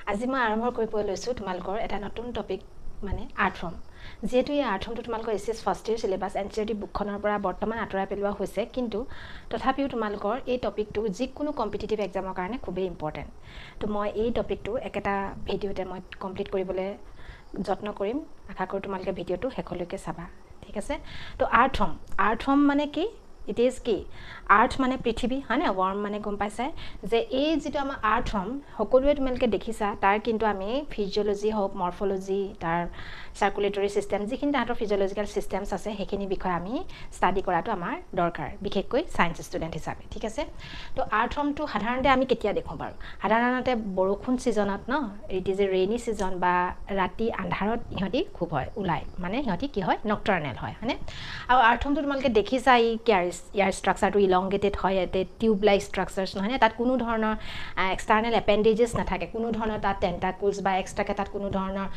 আজি মই আৰম্ভ কৰিব লৈছোঁ তোমালোকৰ এটা নতুন টপিক মানে আৰ্থৱৰ্ম যেহেতু এই আৰ্থৱৰ্মটো তোমালোকৰ এছএছ ফাৰ্ষ্ট ইয়েৰ সিলেবাছ এনচিইআৰটি বুকখনৰ পৰা বৰ্তমান আঁতৰাই পেলোৱা হৈছে কিন্তু তথাপিও তোমালোকৰ এই টপিকটো যিকোনো কম্পিটিটিভ এক্সামৰ কাৰণে খুবেই ইম্পৰ্টেণ্ট তো মই এই টপিকটো একেটা ভিডিঅ'তে মই কমপ্লিট কৰিবলৈ যত্ন কৰিম আশা কৰোঁ তোমালোকে ভিডিঅ'টো শেষলৈকে চাবা ঠিক আছে তো আৰ্থৱৰ্ম মানে কি ইট ইজ কি আৰ্থ মানে পৃথিৱী হয় না ৱৰ্ম মানে গম পাইছে যে এই যেটো আমাৰ আৰ্থৱৰ্ম সকলোৱে তোমালোকে দেখিছা তাৰ কিন্তু আমি ফিজিঅলজি হওক মৰফলজি তাৰ সাৰ্কুলেটৰি সিস্টেম যিখিনি তাহাঁতৰ ফিজিঅলজিক্যাল সিস্টেমছ আছে সেইখিনি বিষয়ে আমি ষ্টাডি কৰাটো আমাৰ দৰকাৰ বিশেষকৈ সায়েন্স ষ্টুডেণ্ট হিচাপে ঠিক আছে তো আৰ্থৱৰ্মটো সাধাৰণতে আমি কেতিয়া দেখোঁ বাৰু সাধাৰণতে বৰষুণ ছিজনত no it is a rainy season বা ৰাতি আন্ধাৰত ইহঁতি খুব হয় ওলাই মানে ইহঁতি কি হয় নক্টাৰ্নেল হয় হয়নে আৰু আৰ্থৱৰ্মটো তোমালোকে দেখিছা ইয়াৰ ষ্ট্ৰাকচাৰটো ইলংগেটেড হয় ইয়াতে টিউব লাইক ষ্ট্ৰাকচাৰ্ছ নহয়নে তাত কোনো ধৰণৰ এক্সটাৰ্নেল এপেণ্ডেজেছ নাথাকে কোনো ধৰণৰ তাত টেণ্টাকুলছ বা এক্সট্ৰাকৈ তাত কোনো ধৰণৰ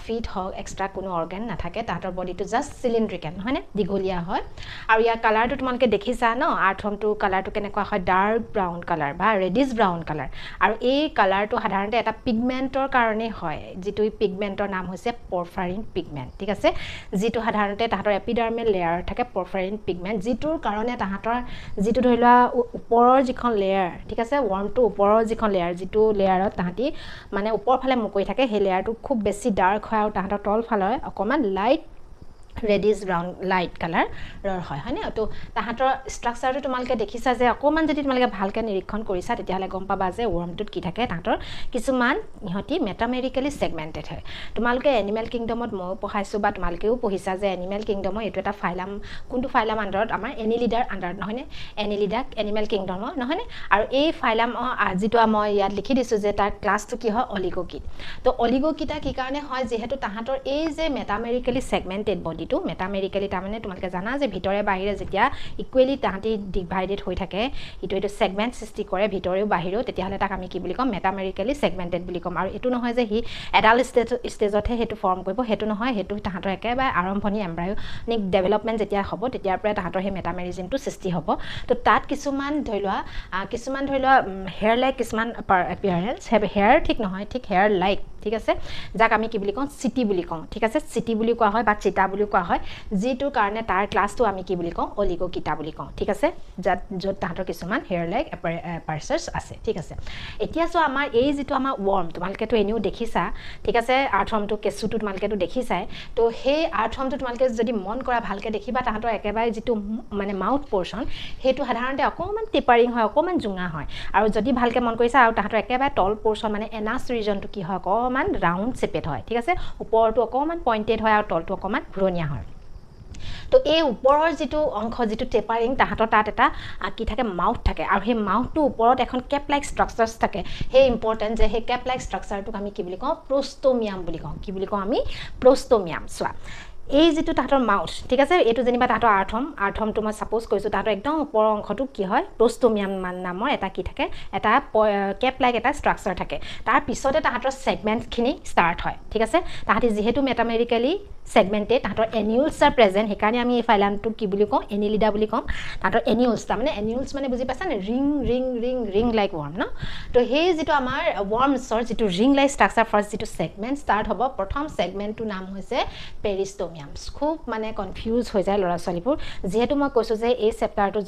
ফিট হওক এক্সট্ৰা কোনো অৰ্গেন নাথাকে তাহাঁতৰ বডিটো জাষ্ট চিলিণ্ড্ৰিকেল নহয়নে দীঘলীয়া হয় আৰু ইয়াৰ কালাৰটো তোমালোকে দেখিছা ন আৰ্থৱৰ্মটো কালাৰটো কেনেকুৱা হয় ডাৰ্ক ব্ৰাউন কালাৰ বা ৰেডিছ ব্ৰাউন কালাৰ আৰু এই কালাৰটো সাধাৰণতে এটা পিগমেণ্টৰ কাৰণে হয় যিটো পিগমেণ্টৰ নাম হৈছে পৰফাৰিন পিগমেণ্ট ঠিক আছে যিটো সাধাৰণতে তাহাঁতৰ এপিডাৰ্মেল লেয়াৰ থাকে পৰফাৰিন পিগমেণ্ট যিটোৰ কাৰণে তাহাঁতৰ যিটো ধৰি লোৱা ওপৰৰ যিখন লেয়াৰ ঠিক আছে ৱৰ্মটো ওপৰৰ যিখন লেয়াৰ যিটো লেয়াৰত তাহাঁতি মানে ওপৰ ফালে মুকৰি থাকে সেই লেয়াৰটো খুব বেছি ডাৰ্ক হয় আৰু তাহাঁতৰ তল ফালে অকণমান লাইট ৰেডিছ ব্ৰাউন লাইট কালাৰৰ হয়নে তো তাহাঁতৰ ষ্ট্ৰাকচাৰটো তোমালোকে দেখিছা যে অকণমান যদি তোমালোকে ভালকৈ নিৰীক্ষণ কৰিছা তেতিয়াহ'লে গম পাবা যে ৱৰ্মটোত কি থাকে তাহাঁতৰ কিছুমান ইহঁতি মেটামেৰিকেলি ছেগমেণ্টেড হয় তোমালোকে এনিমেল কিংডমত ময়ো পঢ়াইছোঁ বা তোমালোকেও পঢ়িছা যে এনিমেল কিংডমৰ এইটো এটা ফাইলাম কোনটো ফাইলাম আণ্ডাৰত আমাৰ এনিলিডাৰ আণ্ডাৰত নহয়নে এনিলিডা এনিমেল কিংডমৰ নহয়নে আৰু এই ফাইলাম যিটো মই ইয়াত লিখি দিছোঁ যে তাৰ ক্লাছটো কি হয় অলিগ'কিট তো অলিগ'কিটা কি কাৰণে হয় যিহেতু তাহাঁতৰ এই যে মেটামেৰিকেলি ছেগমেণ্টেড বডিটো মেটামেৰিকেলি তাৰমানে তোমালোকে জানা যে ভিতৰে বাহিৰে যেতিয়া ইকুৱেলি তাহাঁতি ডিভাইডেড হৈ থাকে ইটো ছেগমেণ্ট সৃষ্টি কৰে ভিতৰেও বাহিৰেও তেতিয়াহ'লে তাক আমি কি বুলি ক'ম মেটামেৰিকেলি ছেগমেণ্টেড বুলি ক'ম আৰু এইটো নহয় যে সি এডাল ষ্টেজতহে সেইটো ফৰ্ম কৰিব সেইটো নহয় সেইটো তাহাঁতৰ একেবাৰে আৰম্ভণি এম্ব্ৰায়নিক ডেভেলপমেণ্ট যেতিয়া হ'ব তেতিয়াৰ পৰাই তাহাঁতৰ সেই মেটামেৰিজিমটো সৃষ্টি হ'ব তো তাত কিছুমান ধৰি লোৱা হেয়াৰ লাইক কিছুমান এপিয়াৰেঞ্চ হেয়াৰ ঠিক নহয় ঠিক হেয়াৰ লাইক ঠিক আছে যাক আমি কি বুলি কওঁ চিটি বুলি কওঁ ঠিক আছে চিটি বুলি কোৱা হয় বা চিতা বুলি কোৱা হয় যিটোৰ কাৰণে তাৰ ক্লাছটো আমি কি বুলি কওঁ অলিগ'কিটা বুলি কওঁ ঠিক আছে য'ত তাহাঁতৰ কিছুমান হেয়াৰ লাইক এপাৰ্চাৰ্ছ আছে ঠিক আছে এতিয়া চোৱা আমাৰ এই যিটো আমাৰ ৱৰ্ম তোমালোকেতো এনেও দেখিছা ঠিক আছে আৰ্থৱৰ্মটো কেঁচুটো তোমালোকেতো দেখিছাই তো সেই আৰ্থৱৰ্মটো তোমালোকে যদি মন কৰা ভালকৈ দেখিবা তাহাঁতৰ একেবাৰে যিটো মানে মাউথ পৰ্চন সেইটো সাধাৰণতে অকণমান টেপাৰিং হয় অকণমান জোঙা হয় আৰু যদি ভালকৈ মন কৰিছা আৰু তাহাঁতৰ একেবাৰে তল পৰ্চন মানে এনাছ ৰিজনটো কি হয় অকণমান ৰাউণ্ড চেপেড হয় ঠিক আছে ওপৰটো অকণমান পইণ্টেড হয় আৰু তলটো অকণমান ঘূৰণীয়া হয় তো এই ওপৰৰ যিটো অংশ যিটো টেপাৰিং তাহাঁতৰ তাত এটা কি থাকে মাউথ থাকে আৰু সেই মাউথটোৰ ওপৰত এখন কেপ লাইক ষ্ট্ৰাকচাৰ্ছ থাকে সেই ইম্পৰ্টেণ্ট যে সেই কেপ লাইক ষ্ট্ৰাকচাৰটোক আমি কি বুলি কওঁ প্ৰষ্ট'মিয়াম বুলি কওঁ কি বুলি কওঁ আমি প্ৰষ্ট'মিয়াম চোৱা এই যিটো তাহাঁতৰ মাউথ ঠিক আছে এইটো যেনিবা তাহাঁতৰ আৰ্থৱৰ্মটো মই ছাপ'জ কৰিছোঁ তাহাঁতৰ একদম ওপৰৰ অংশটো কি হয় প্ৰষ্ট'মিয়াম নামৰ এটা কি থাকে এটা কেপ লাইক এটা ষ্ট্ৰাকচাৰ থাকে তাৰ পিছতে তাহাঁতৰ ছেগমেণ্টখিনি ষ্টাৰ্ট হয় ঠিক আছে তাহাঁতি যিহেতু মেটামেৰিকেলি ছেগমেণ্টেড তাহাঁতৰ এনিউলছ আৰ প্ৰেজেণ্ট সেইকাৰণে আমি এই ফাইলামটোক কি বুলি কওঁ এনিলিডা বুলি কওঁ তাহাঁতৰ এনিউলছ তাৰমানে এনিউলছ মানে বুজি পাইছানে ৰিং লাইক ৱৰ্ম ন তো সেই যিটো আমাৰ ৱৰ্মছৰ যিটো ৰিং লাইক ষ্ট্ৰাকচাৰ ফাৰ্ষ্ট যিটো ছেগমেণ্ট ষ্টাৰ্ট হ'ব প্ৰথম ছেগমেণ্টটোৰ নাম হৈছে পেৰিষ্ট'মিয়াম খুব মানে কনফিউজ হৈ যায় ল'ৰা ছোৱালীবোৰ যিহেতু মই কৈছোঁ যে এই চেপ্টাৰটো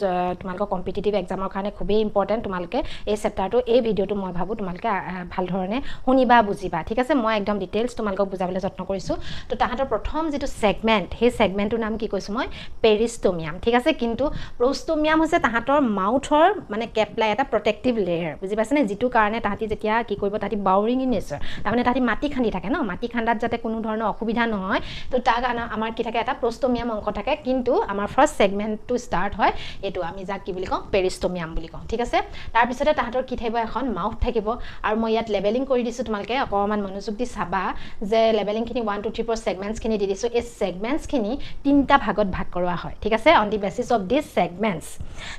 তোমালোকৰ কম্পিটিটিভ এক্সামৰ কাৰণে খুবেই ইম্পৰ্টেণ্ট তোমালোকে এই চেপ্টাৰটো এই ভিডিঅ'টো মই ভাবোঁ তোমালোকে ভাল ধৰণে শুনিবা বুজিবা ঠিক আছে মই একদম ডিটেইলছ তোমালোকক বুজাবলৈ যত্ন কৰিছোঁ তো তাহাঁতৰ প্ৰথম যিটো ছেগমেণ্ট সেই ছেগমেণ্টটোৰ নাম কি কৈছোঁ মই পেৰিষ্ট'মিয়াম ঠিক আছে কিন্তু প্ৰষ্ট'মিয়াম হৈছে তাহাঁতৰ মাউথৰ মানে কেপলাই এটা প্ৰটেক্টিভ লেয়াৰ বুজি পাইছেনে যিটো কাৰণে তাহাঁতি যেতিয়া কি কৰিব তাহাঁতি বাউৰিং ইন নেচাৰ তাৰমানে তাহাঁতি মাটি খান্দি থাকে ন মাটি খান্দাত যাতে কোনো ধৰণৰ অসুবিধা নহয় তো তাৰ কাৰণে আমাৰ কি থাকে এটা প্ৰষ্ট'মিয়াম অংশ থাকে কিন্তু আমাৰ ফাৰ্ষ্ট ছেগমেণ্টটো ষ্টাৰ্ট হয় এইটো আমি যাক কি বুলি কওঁ পেৰিষ্ট'মিয়াম বুলি কওঁ ঠিক আছে তাৰপিছতে তাহাঁতৰ কি থাকিব এখন মাউথ থাকিব আৰু মই ইয়াত লেবেলিং কৰি দিছোঁ তোমালোকে অকণমান মনোযোগ দি চাবা যে লেবেলিংখিনি 1 2 3 4 ছেগমেণ্টছখিনি দি দিছোঁ এই ছেগমেণ্টছখিনি 3টা ভাগত ভাগ কৰোৱা হয় ঠিক আছে on the basis of this segments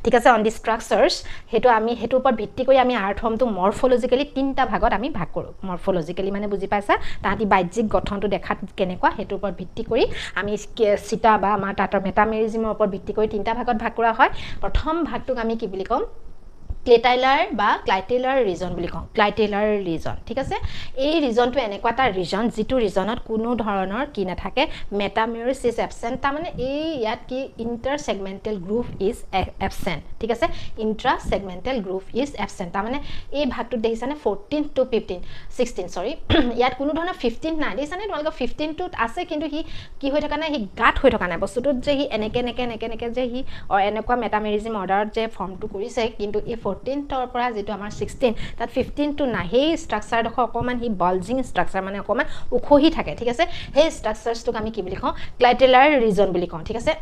ঠিক আছে অন দি ষ্ট্ৰাকচাৰ্ছ সেইটোৰ ওপৰত ভিত্তি কৰি আমি আৰ্থৱৰ্মটো মৰফলজিকেলি 3টা ভাগত আমি ভাগ কৰোঁ মৰফলজিকেলি মানে বুজি পাইছা তাহাঁতি বাহ্যিক গঠনটো দেখাত কেনেকুৱা সেইটোৰ ওপৰত ভিত্তি কৰি আমি চিতা বা আমাৰ তাহাঁতৰ মেটামেৰিজিমৰ ওপৰত ভিত্তি কৰি 3টা ভাগত ভাগ কৰা হয় প্ৰথম ভাগটোক আমি কি বুলি ক'ম ক্লেটাইলাৰ বা ক্লাইটেলাৰ ৰিজন বুলি কওঁ ক্লাইটেলাৰ ৰিজন ঠিক আছে এই ৰিজনটো এনেকুৱা এটা ৰিজন যিটো ৰিজনত কোনো ধৰণৰ কি নাথাকে মেটামেৰিছ এবসেন্ট তাৰ মানে এই ইয়াত কি ইন্টাৰ সেগমেন্টাল গ্ৰুভ ইজ এবসেন্ট ঠিক আছে ইন্ট্ৰা সেগমেন্টাল গ্ৰুভ ইজ এবসেন্ট তাৰ মানে এই ভাগটো দেখিছানে 14 to 16 সৰি ইয়াত কোনো ধৰণৰ 15 নাই দেখিছানে তোমালোক 15 টোত আছে কিন্তু হি কি হৈ থকা নাই হি গাত হৈ থকা নাই বস্তুটোত যে হি এনেকে যে হি এনেকুৱা মেটামেৰিজম অৰ্ডাৰত যে ফৰ্মটো কৰিছে কিন্তু এই 14 ৰ পৰা যেটো আমাৰ 16 তাত 15 টো নাই সেই ষ্ট্ৰাকচাৰ দেখো অকমান হি বালজিং ষ্ট্ৰাকচাৰ মানে অকমান উখহি থাকে ঠিক আছে সেই ষ্ট্ৰাকচাৰছটোক আমি কি বুলি কওঁ ক্লাইটেলাৰ ৰিজন বুলি কওঁ ঠিক আছে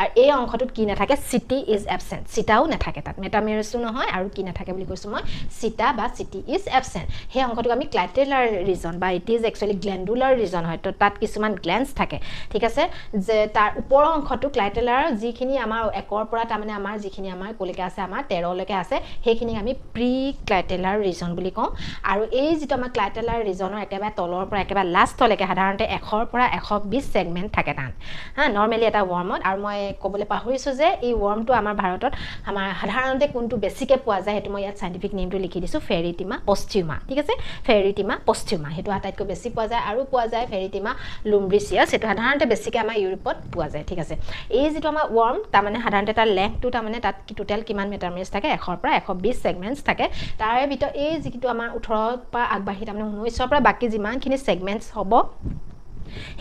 আৰু এই অংশটোত কি নাথাকে সিটি ইজ এবসেন্ট সিটাও নাথাকে তাত মেটামেৰিজটো নহয় আৰু কি নাথাকে বুলি কৈছো মই সিটা বা সিটি ইজ এবসেন্ট সেই অংশটোক আমি ক্লাইটেলাৰ ৰিজন বা ইট ইজ একচুয়ালি গ্ল্যান্ডুলাৰ ৰিজন হয় তো তাত কিছুমান গ্ল্যান্ডছ থাকে ঠিক আছে যে তাৰ ওপৰৰ অংশটো ক্লাইটেলাৰ যিখিনি আমাৰ একৰ পৰা তাৰ মানে আমাৰ যিখিনি আমাৰ কলিকা আছে আমাৰ 13 লৈকে আছে সেইখিনি আমি প্ৰি ক্লাইটেলাৰ ৰিজন বুলি কওঁ আৰু এই যেটো আমাৰ ক্লাইটেলাৰ ৰিজনৰ একেবাৰে তলৰ পৰা একেবাৰে লাষ্টলৈকে সাধাৰণতে 100 পৰা 120 সেগমেন্ট থাকে তান হা নৰমালি এটা ওয়াৰ্মত আৰু মই কবলৈ পাহৰিছো যে এই ওয়াৰ্মটো আমাৰ ভাৰতত আমাৰ সাধাৰণতে কোনটো বেছিকে পোৱা যায় হেতু মই ইয়াত সাইন্টিফিক নেমটো লিখি দিছো ফেৰিটিমা পষ্টিউমা ঠিক আছে ফেৰিটিমা পষ্টিউমা হেতু আটাইতকৈ বেছি পোৱা যায় আৰু পোৱা যায় ফেৰিটিমা লুম্ব্ৰিচিয়াছ হেতু সাধাৰণতে বেছিকে আমাৰ ইউৰোপত পোৱা যায় ঠিক আছে এই যেটো আমাৰ ওয়াৰ্ম তাৰ মানে সাধাৰণতে তাৰ লেংথটো তাৰ মানে তাত কি টোটাল কিমান মেটামেৰিজ থাকে 100 পৰা 120 সেগমেন্টছ থাকে তাৰে ভিতৰত এই যেটো আমাৰ 18 পৰা আগবাঢ়ি তাৰ মানে 19 পৰা বাকি যিমানখিনি সেগমেন্টছ হ'ব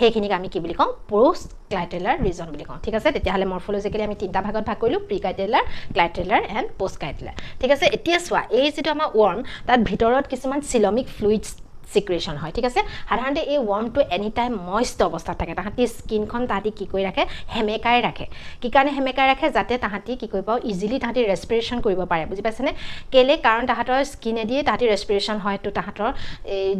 হেখিনিক আমি কি বুলি কওঁ পোষ্ট ক্লাইটেলাৰ ৰিজন বুলি কওঁ ঠিক আছে তেতিয়া হলে মৰফোলজিক্যালি আমি তিনটা ভাগত ভাগ কৰিলো প্ৰি ক্লাইটেলাৰ ক্লাইটেলাৰ এণ্ড পোষ্ট ক্লাইটেলাৰ ঠিক আছে এতিয়া সোৱা এই যেটো আমাৰ ওয়াৰ্ম তাত ভিতৰত কিছুমান সিলমিক ফ্লুইডছ সিক্ৰেশন হয় ঠিক আছে সাধাৰণতে এই ওয়াৰ্মটো এনি টাইম ময়েষ্ট অৱস্থাত থাকে তাহাঁতি স্কিনখন তাহাঁতি কি কৰি ৰাখে হেমেকাই ৰাখে কি কাৰণে হেমেকাই ৰাখে যাতে তাহাঁতি কি কৰিব ইজিলি তাহাঁতি ৰেসপিৰেশন কৰিব পাৰে বুজি পাইছেনে কেলে কাৰণ তাহাঁতৰ স্কিনে দিয়ে তাহাঁতি ৰেসপিৰেশন হয় তো তাহাঁতৰ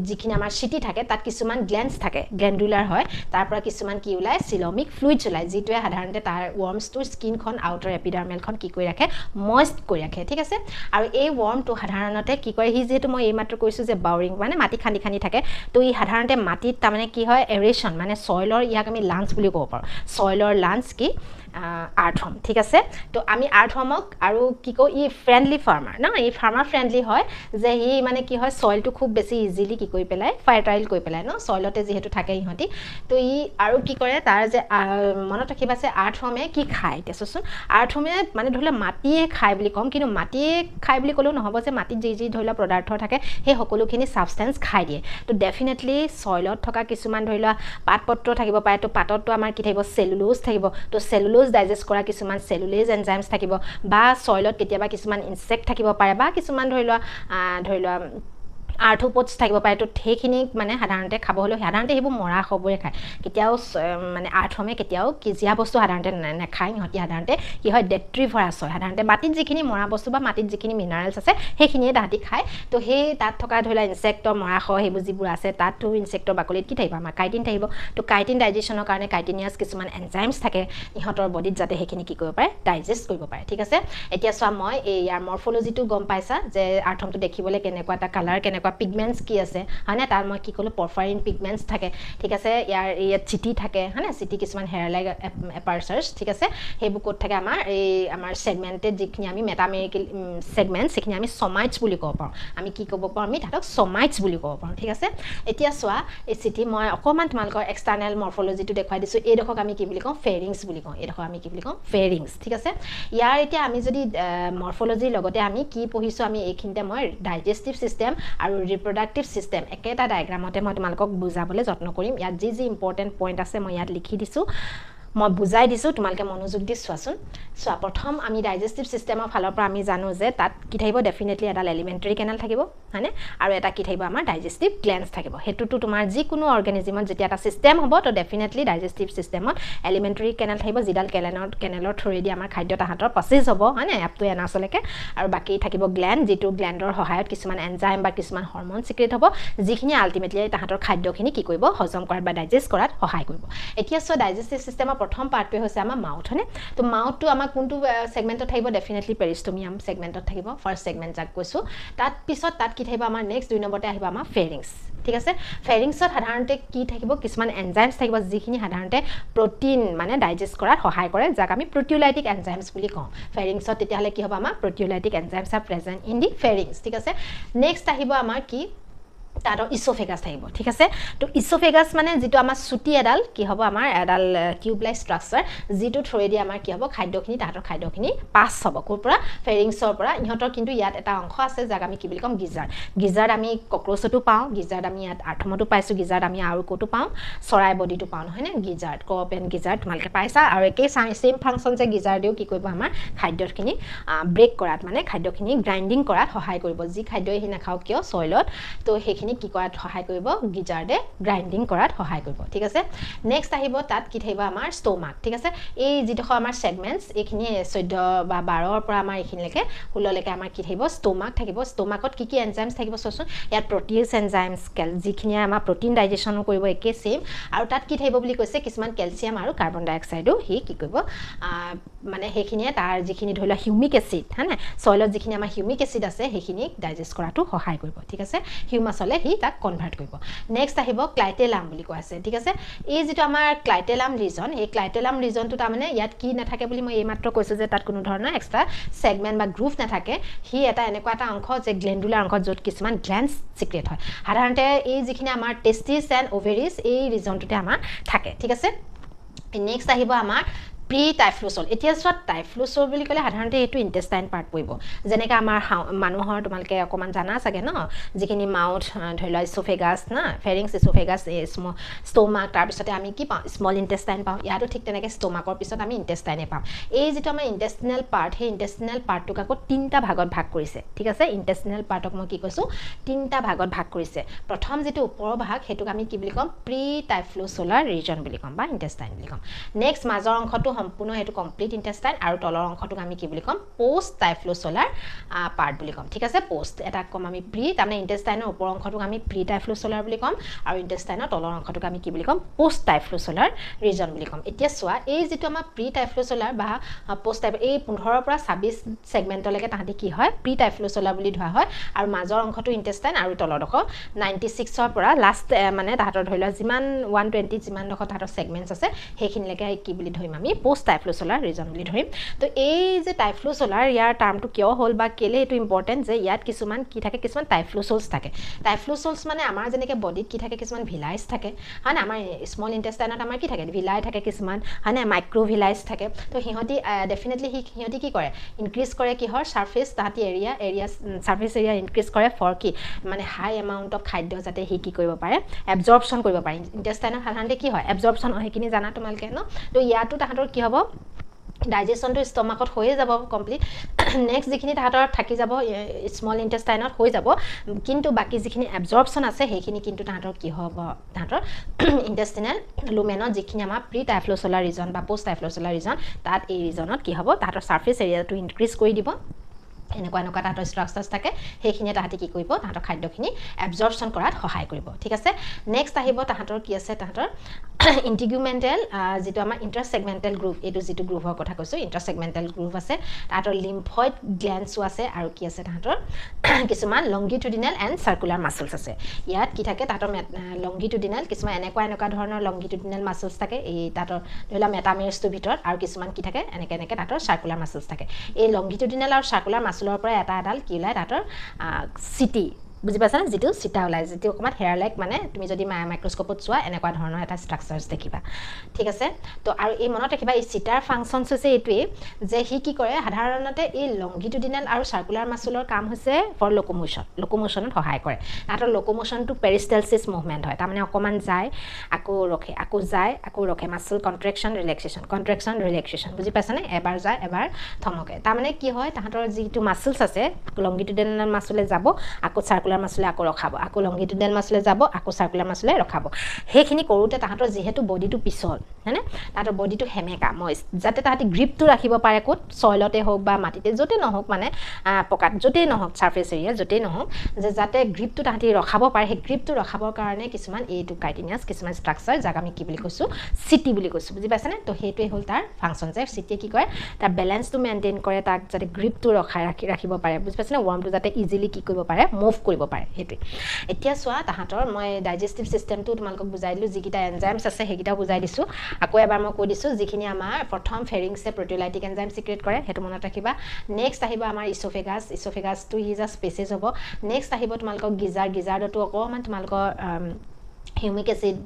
যিখিনি আমাৰ সিটি থাকে তাত কিছুমান গ্ল্যান্ডছ থাকে গ্ল্যান্ডুলাৰ হয় তাৰ পৰা কিছুমান কি ওলাই সিলমিক ফ্লুইডছ ওলাই যিটোৱে সাধাৰণতে তাৰ ওয়াৰ্মছটোৰ স্কিনখন আউটাৰ এপিডাৰ্মেলখন কি কৰি ৰাখে ময়েষ্ট কৰি ৰাখে ঠিক আছে আৰু এই ওয়াৰ্মটো সাধাৰণতে কি কৰে হি যেটো মই এইমাত্ৰ কৈছো যে বাউৰিং মানে মাটি খানি থাকে তো ই সাধাৰণতে মাটিত তাৰ মানে কি হয় এৰেশন মানে সয়লৰ ইয়াক আমি লাঞ্চ বুলি ক'ব পাৰো সয়লৰ লাঞ্চ কি আৰ্থম ঠিক আছে তো আমি আৰ্থমক আৰু কি কও ই ফ্ৰেন্ডলি ফাৰ্মাৰ না ই ফাৰ্মাৰ ফ্ৰেন্ডলি হয় যে হি মানে কি হয় সয়লটো খুব বেছি ইজিলি কি কৰি পেলাই ফাৰ্টাইল কৰি পেলাই ন সয়লতে যেহেতু থাকে ইহতি তো ই আৰু কি কৰে তাৰ যে মনত ৰাখিবা আছে আৰ্থমে কি খায় তেছচোন আৰ্থমে মানে ধৰিলে মাটিয়ে খায় বুলি কম কিন্তু মাটিয়ে খায় বুলি কলেও নহব যে মাটিত যি ধৰিলা পদাৰ্থ থাকে সেই সকলোখিনি সাবস্টেন্স খাই দিয়ে তো ডেফিনেটলি সয়লত থকা কিছুমান ধৰিলা পাতপত্ৰ থাকিব পাৰে তো পাততটো আমাৰ কি থাকিব সেলুলোজ থাকিব তো সেলুলোজ ডাইজেষ্ট কৰা কিছুমান সেলুলেজ এনজাইমছ থাকিব বা সয়লত কেতিয়াবা কিছুমান ইনসেক্ট থাকিব পাৰে বা কিছুমান ধৰিলা আৰ্থ্ৰোপডছ থাকিব পাৰে তো সেইখিনি মানে সাধাৰণতে খাব হলো সাধাৰণতে হেবু মৰা খবৰে খায় কেতিয়াও মানে আৰ্থমে কেতিয়াও কিজিয়া বস্তু সাধাৰণতে নেখায় ইহতি সাধাৰণতে কি হয় ডেট্ৰিভাৰাছ হয় সাধাৰণতে মাটিত যিখিনি মৰা বস্তু বা মাটিত যিখিনি মিনাৰেলছ আছে সেইখিনিয়ে তাহাঁতি খায় তো সেই তাত থকা ধৰিলা ইনসেক্টৰ মৰা খ হেবু যিবোৰ আছে তাতটো ইনসেক্টৰ বাকলিত কি থাকিব আমাৰ কাইটিন থাকিব তো কাইটিন ডাইজেশ্যনৰ কাৰণে কাইটিনিয়াছ কিছুমান এনজাইমছ থাকে ইহতৰ বডিত যাতে সেইখিনি কি কৰিব পাৰে ডাইজেষ্ট কৰিব পাৰে ঠিক আছে এতিয়া চোৱা মই এই ইয়াৰ মৰফোলজিটো গম পাইছা যে আৰ্থমটো দেখিবলৈ কেনেকুৱা এটা কালাৰ কেনেকুৱা পিগমেন্টছ কি আছে হয়নে তাৰ মই কি কলো পৰফাইৰিন পিগমেন্টছ থাকে ঠিক আছে ইয়াত চিটি থাকে হয়নে চিটি কিছুমান হেয়াৰ লাইক এপাৰচাৰ্ছ ঠিক আছে হেবু কোড থাকে আমাৰ এই আমাৰ সেগমেন্টেড যিখিনি আমি মেটামেৰিকেল সেগমেন্টছ যিখিনি আমি সমাইটছ বুলি ক'ব পাৰো আমি কি ক'ব পাৰো আমি তাতক সমাইটছ বুলি ক'ব পাৰো ঠিক আছে এতিয়া চোৱা এই চিটি মই অকমান তোমালকৰ এক্সটাৰ্নাল মৰফোলজিটো দেখাই দিছো এই দেখক আমি কি বুলি কওঁ ফেৰিংছ বুলি কওঁ এই দেখক আমি কি বুলি কওঁ ফেৰিংছ ঠিক আছে ইয়াৰ এতিয়া আমি যদি মৰফোলজিৰ লগতে আমি কি পঢ়িছো আমি এইখিনতে মই ডাইজেষ্টিভ সিস্টেম আৰু reproductive system একেটা ডায়াগ্ৰামতে মই তোমালকক বুজাবলৈ যত্ন কৰিম ইয়াত যি ইম্পৰ্টেন্ট পইণ্ট আছে মই ইয়াত লিখি দিছো মই বুজাই দিছো তোমালকে মনোযোগ দি চোৱাচোন সো প্ৰথম আমি ডাইজেষ্টিভ সিস্টেমৰ ফালৰ পৰা আমি জানো যে তাত কি থাকিব ডেফিনেটলি এটা এলিমেন্টাৰী কেনাল থাকিব হয়নে আৰু এটা কি থাকিব আমাৰ ডাইজেষ্টিভ গ্ল্যান্ডছ থাকিব হেতুটো তোমাৰ যিকোনো অৰ্গানিজমত যেতিয়া এটা সিস্টেম হ'ব তো ডেফিনেটলি ডাইজেষ্টিভ সিস্টেমত এলিমেন্টাৰী কেনাল থাকিব যিডাল কেনেলৰ থ্ৰুৱেদি আমাৰ খাদ্য তাহাঁতৰ প্ৰসেস হ'ব হয়নে আপ টু এনাছলৈকে আৰু বাকি থাকিব গ্ল্যান্ড যেটো গ্ল্যান্ডৰ সহায়ত কিছুমান এনজাইম বা কিছুমান হৰমন সিক্ৰেট হ'ব যিখিনি আলটিমেটলি তাহাঁতৰ খাদ্যখিনি কি কৰিব হজম কৰাত বা ডাইজেষ্ট কৰাত সহায় কৰিব এতিয়া সো ডাইজেষ্টিভ সিস্টেমৰ প্ৰথম পাৰ্টটো হৈছে আমাৰ মাউথ হয়নে তো মাউথটো আমাৰ কোনটো সেগমেন্টত থাকিব ডেফিনেটলি পেৰিষ্টমিয়াম সেগমেন্টত থাকিব ফাৰ্স্ট সেগমেন্ট যাক কৈছো তাত পিছত তাত কি থাকিব আমাৰ নেক্সট 2 নম্বৰতে আহিব আমাৰ ফেৰিংছ ঠিক আছে ফেৰিংছত সাধাৰণতে কি থাকিব কিছুমান এনজাইমছ থাকিব যিখিনি সাধাৰণতে প্ৰটিন মানে ডাইজেষ্ট কৰাত সহায় কৰে যাক আমি প্ৰটিওলাইটিক এনজাইমছ বুলি কওঁ ফেৰিংছত তেতিয়াহ'লে কি হ'ব আমাৰ proteolytic enzymes are present in the pharynx ঠিক আছে নেক্সট আহিব আমাৰ কি তাতো ইসোফেগাস থাকিব ঠিক আছে তো ইসোফেগাস মানে যেটো আমাৰ সুটি এডাল কি হ'ব আমাৰ এডাল কিউব লাইক স্ট্ৰাকচাৰ যেটো থ্ৰয়েদি আমাৰ কি হ'ব খাদ্যখিনি তাহাতৰ খাদ্যখিনি পাস হ'ব কোৰ পৰা ফেৰিংছৰ পৰা ইহঁতৰ কিন্তু ইয়াত এটা অংশ আছে যাক আমি কি বুলি কম গিজাৰ্ড আমি কক্ৰোচটো পাওঁ গিজাৰ্ড আমি ইয়াত আৰ্থমটো পাইছো গিজাৰ্ড আমি আৰু কোটো পাওঁ চৰাই বডিটো পাওঁ নহয় নে গিজাৰ্ড কপেন গিজাৰ্ড তোমালকে পাইছা আৰু একেই সেম ফাংচন যে গিজাৰ্ডেও কি কৰিব আমাৰ খাদ্যখিনি ব্ৰেক কৰাত মানে খাদ্যখিনি গ্ৰাইন্ডিং কৰাত সহায় কৰিব যি খাদ্যই হি নাখাও কিয় সয়লত তো হেখিনি কি কৰাত সহায় কৰিব গিজাৰ্ডে গ্ৰাইন্ডিং কৰাত সহায় কৰিব ঠিক আছে নেক্সট আহিব তাত কি থাকিব আমাৰ ষ্টমাক ঠিক আছে এই যেটো আমাৰ সেগমেন্টস এইখিনি 14 বা 12 ৰ পৰা আমাৰ এইখিনিলৈকে 16 লৈকে আমাৰ কি থাকিব ষ্টমাক থাকিব ষ্টমাকত কি এনজাইমছ থাকিব সচোন ইয়াত প্ৰটিয়েজ এনজাইমছ যিখিনি আমাৰ প্ৰটিন ডাইজেশন কৰিব একে সেম আৰু তাত কি থাকিব বুলি কৈছে কিছুমান ক্যালসিয়াম আৰু কাৰ্বন ডাই অক্সাইডো হি কি কৰিব মানে হেখিনিয়ে তাৰ যিখিনি ধৰিলা হিউমিক এসিড হয়নে সয়লত যিখিনি আমাৰ হিউমিক এসিড আছে হেখিনি ডাইজেষ্ট কৰাটো সহায় কৰিব ঠিক আছে হিউমাছলে হি তাক কনভাৰ্ট কৰিব নেক্সট আহিব ক্লাইটেলাম বুলি কোৱা আছে ঠিক আছে এই যেটো আমাৰ ক্লাইটেলাম ৰিজন এই ক্লাইটেলাম ৰিজনটো তাৰ মানে ইয়াত কি নাথাকে বুলি মই এইমাত্ৰ কৈছো যে তাত কোনো ধৰণৰ এক্সট্ৰা সেগমেন্ট বা গ্ৰুভ নাথাকে হি এটা এনেকুৱা এটা অংশ যে গ্ল্যান্ডুলাৰ অংশ যত কিছুমান গ্ল্যান্ডস সিক্ৰেট হয় সাধাৰণতে এই যিখিনি আমাৰ টেস্টিস এন্ড ওভেৰিজ এই ৰিজনটোতে আমাৰ থাকে ঠিক আছে নেক্সট আহিব আমাৰ প্ৰি টাইফ্লুসল এতিয়া সত টাইফ্লুসল বুলি কলে সাধাৰণতে এটো ইন্টেস্টাইন পাৰ্ট পৰিব যেনেকা আমাৰ মানুহৰ তোমালকে অকমান জানা সাগে ন যিখিনি মাউথ ধৰিলা ইসোফেগাস না ফেৰিংছ ইসোফেগাস ষ্টমাক তাৰ পিছতে আমি কি পাওঁ স্মল ইন্টেস্টাইন পাওঁ ইয়াতো ঠিক তেনেকে ষ্টমাকৰ পিছত আমি ইন্টেস্টাইনে পাওঁ এই যেটো আমাৰ ইন্টেস্টিনেল পাৰ্ট হে ইন্টেস্টিনেল পাৰ্টটোক আকৌ তিনটা ভাগত ভাগ কৰিছে ঠিক আছে ইন্টেস্টিনেল পাৰ্টক মই কি কৈছো তিনটা ভাগত ভাগ কৰিছে প্ৰথম যেটো ওপৰৰ ভাগ হেতুক আমি কি বুলি কম প্ৰি টাইফ্লুসলাৰ ৰিজন বুলি কম বা ইন্টেস্টাইন বুলি কম নেক্সট মাজৰ অংশটো সম্পূৰ্ণ হেতু কমপ্লিট ইন্টেস্টাইন আৰু তলৰ অংশটোক আমি কি বুলি কম পোষ্ট টাইফ্লুসলাৰ পাৰ্ট বুলি কম ঠিক আছে পোষ্ট এটা কম আমি প্ৰি তাৰমানে ইন্টেস্টাইনৰ ওপৰ অংশটোক আমি প্ৰি টাইফ্লুসলাৰ বুলি কম আৰু ইন্টেস্টাইনৰ তলৰ অংশটোক আমি কি বুলি কম পোষ্ট টাইফ্লুসলাৰ ৰিজন বুলি কম এতিয়া সোৱা এই যেটো আমাৰ প্ৰি টাইফ্লুসলাৰ বা পোষ্ট টাইপ এই 15 পৰা 26 সেগমেন্টলৈকে তাহাঁতি কি হয় প্ৰি টাইফ্লুসলাৰ বুলি ধৰা হয় আৰু মাজৰ অংশটো ইন্টেস্টাইন আৰু তলৰ অংশ 96 ৰ পৰা লাষ্ট মানে তাহাঁতৰ ধৰিলা যিমান 120 যিমান ডখ তাহাঁতৰ সেগমেন্টস আছে হেখিনিলৈকে কি বুলি ধৰিম আমি পোষ্ট টাইফ্লুসলাৰ ৰিজন বুলি ধৰিম তো এই যে টাইফ্লুসলাৰ ইয়াৰ টাৰ্মটো কিয় হ'ল বা কেলে এটো ইম্পৰ্টেন্ট যে ইয়াত কিছুমান কি থাকে কিছুমান টাইফ্লুসলস থাকে টাইফ্লুসলস মানে আমাৰ যেনেকে বডিত কি থাকে কিছুমান ভিলাইজ থাকে হয় না আমাৰ স্মল ইন্টেস্টাইনত আমাৰ কি থাকে ভিলাই থাকে কিছুমান হয় না মাইক্ৰোভিলাইজ থাকে তো হিহতি ডেফিনেটলি হিহতি কি কৰে ইনক্ৰিজ কৰে কি হৰ সাৰফেস তাহাতি এৰিয়া সাৰফেস এৰিয়া ইনক্ৰিজ কৰে ফৰ কি মানে হাই এমাউন্ট অফ খাদ্য যাতে হি কি কৰিব পাৰে এবজৰ্পচন কৰিব পাৰে ইন্টেস্টাইনত সাধাৰণতে কি হয় এবজৰ্পচন হেখিনি জানা তোমালকে ন তো ইয়াতো তাহাতৰ কি হ'ব ডাইজেশন তো ষ্টমাকত হৈ যাব কমপ্লিট নেক্সট যিখিনি তাহাতৰ থাকি যাব স্মল ইন্টেস্টাইনত হৈ যাব কিন্তু বাকি যিখিনি এবজৰ্পচন আছে হেখিনি কিন্তু তাহাতৰ কি হ'ব তাহাতৰ ইন্টেস্টিনেল লুমেনত যিখিনি আমাৰ প্ৰি টাইফ্লুসলাৰ ৰিজন বা পোষ্ট টাইফ্লুসলাৰ ৰিজন তাত এই ৰিজনত কি হ'ব তাহাতৰ সাৰফেস এৰিয়াটো ইনক্ৰিজ কৰি দিব এনেকুৱা তাহাতৰ স্ট্ৰাকচাৰস থাকে হেখিনি তাহাতি কি কৰিব তাহাতৰ খাদ্যখিনি এবজৰ্পচন কৰাত সহায় কৰিব ঠিক আছে নেক্সট আহিব তাহাতৰ কি আছে তাহাতৰ ইন্টিগুমেন্টাল যেটো আমাৰ ইন্টাৰসেগমেন্টাল গ্ৰুভ এটো যেটো গ্ৰুভৰ কথা কৈছো ইন্টাৰসেগমেন্টাল গ্ৰুভ আছে তাহাতৰ লিম্ফয়েড গ্ল্যান্ডছো আছে আৰু কি আছে তাহাতৰ কিছুমান লংগিটুডিনেল এন্ড সাৰ্কুলাৰ মাসলস আছে ইয়াত কি থাকে তাহাতৰ লংগিটুডিনেল কিছুমান এনেকুৱা ধৰণৰ লংগিটুডিনেল মাসলস থাকে এই তাহাতৰ ধৰিলা মেটামেৰছটো ভিতৰত আৰু কিছুমান কি থাকে এনেকে তাহাতৰ সাৰ্কুলাৰ মাসলস থাকে এই লংগিটুডিনেল আৰু সাৰ্কুলাৰ মাসলৰ পৰা এটা এডাল কি ওলাই তাহাতৰ সিটি বুজি পাছা না যেটো সিটা ওলাই যেটো অকমান হেয়াৰ লাইক মানে তুমি যদি মাইক্ৰোস্কোপত চোৱা এনেকুৱা ধৰণৰ এটা স্ট্ৰাকচাৰস দেখিবা ঠিক আছে তো আৰু এই মনত ৰাখিবা এই সিটাৰ ফাংচনস হৈছে এটোৱে যে হি কি কৰে সাধাৰণতে এই লংগিটুডিনেল আৰু সাৰ্কুলাৰ মাসলৰ কাম হৈছে ফৰ লোকোমোশনত সহায় কৰে তাহাতৰ লোকোমোশন টু পেৰিষ্টালসিস মুভমেন্ট হয় তাৰমানে অকমান যায় আকৌ ৰখে আকৌ যায় আকৌ ৰখে মাসল কন্ট্ৰাকশন ৰিলেক্সেশন বুজি পাছা নে এবাৰ যায় এবাৰ থমকে তাৰমানে কি হয় তাহাতৰ যিটো মাসলস আছে লংগিটুডিনেল মাসলে যাব আকৌ সাৰ্কুলাৰ মাসলে আকৌ ৰখাব আকৌ লংগিটুডিনেল মাসলে যাব আকৌ সাৰ্কুলাৰ মাসলে ৰখাব হেখিনি কৰোতে তাহাতৰ যেহেতু বডিটো পিছল হয়নে তাহাতৰ বডিটো হেমেকা মইষ্ট যাতে তাহাতি গ্ৰিপটো ৰাখিব পাৰে কোত সয়লতে হোক বা মাটিতে যতে নহওক মানে পকাত যতে নহওক সাৰফেস এৰিয়া যতে নহওক যে যাতে গ্ৰিপটো তাহাতি ৰখাব পাৰে হে গ্ৰিপটো ৰখাবৰ কাৰণে কিছুমান এইটো কাইটিনিয়াস কিছুমান স্ট্ৰাকচাৰ যাক আমি কি বুলি কৈছো সিটি বুলি কৈছো বুজি পাছানে তো হেটোৱে হ'ল তাৰ ফাংচন যে সিটিয়ে কি কৰে তাৰ বেলেন্সটো মেইনটেইন কৰে তাক যাতে গ্ৰিপটো ৰাখিব পাৰে বুজি পাছানে ওয়াৰ্মটো যাতে ইজিলি কি কৰিব পাৰে মুভ কৰিব কৰিব পাৰে হেতু এতিয়া সোৱা তাহাতৰ মই ডাইজেষ্টিভ সিস্টেমটো তোমালকক বুজাই দিলো যিকিটা এনজাইমছ আছে হেকিটা বুজাই দিছো আকৌ এবাৰ মই কৈ দিছো যিখিনি আমাৰ প্ৰথম ফেৰিংছে প্ৰটিওলাইটিক এনজাইম সিক্ৰেট কৰে হেতু মনত ৰাখিবা নেক্সট আহিব আমাৰ ইসোফেগাছটো ইজ আ স্পেচিছ হ'ব নেক্সট আহিব তোমালকক গিজাৰডটো অকমান তোমালকৰ হিউমিক এসিড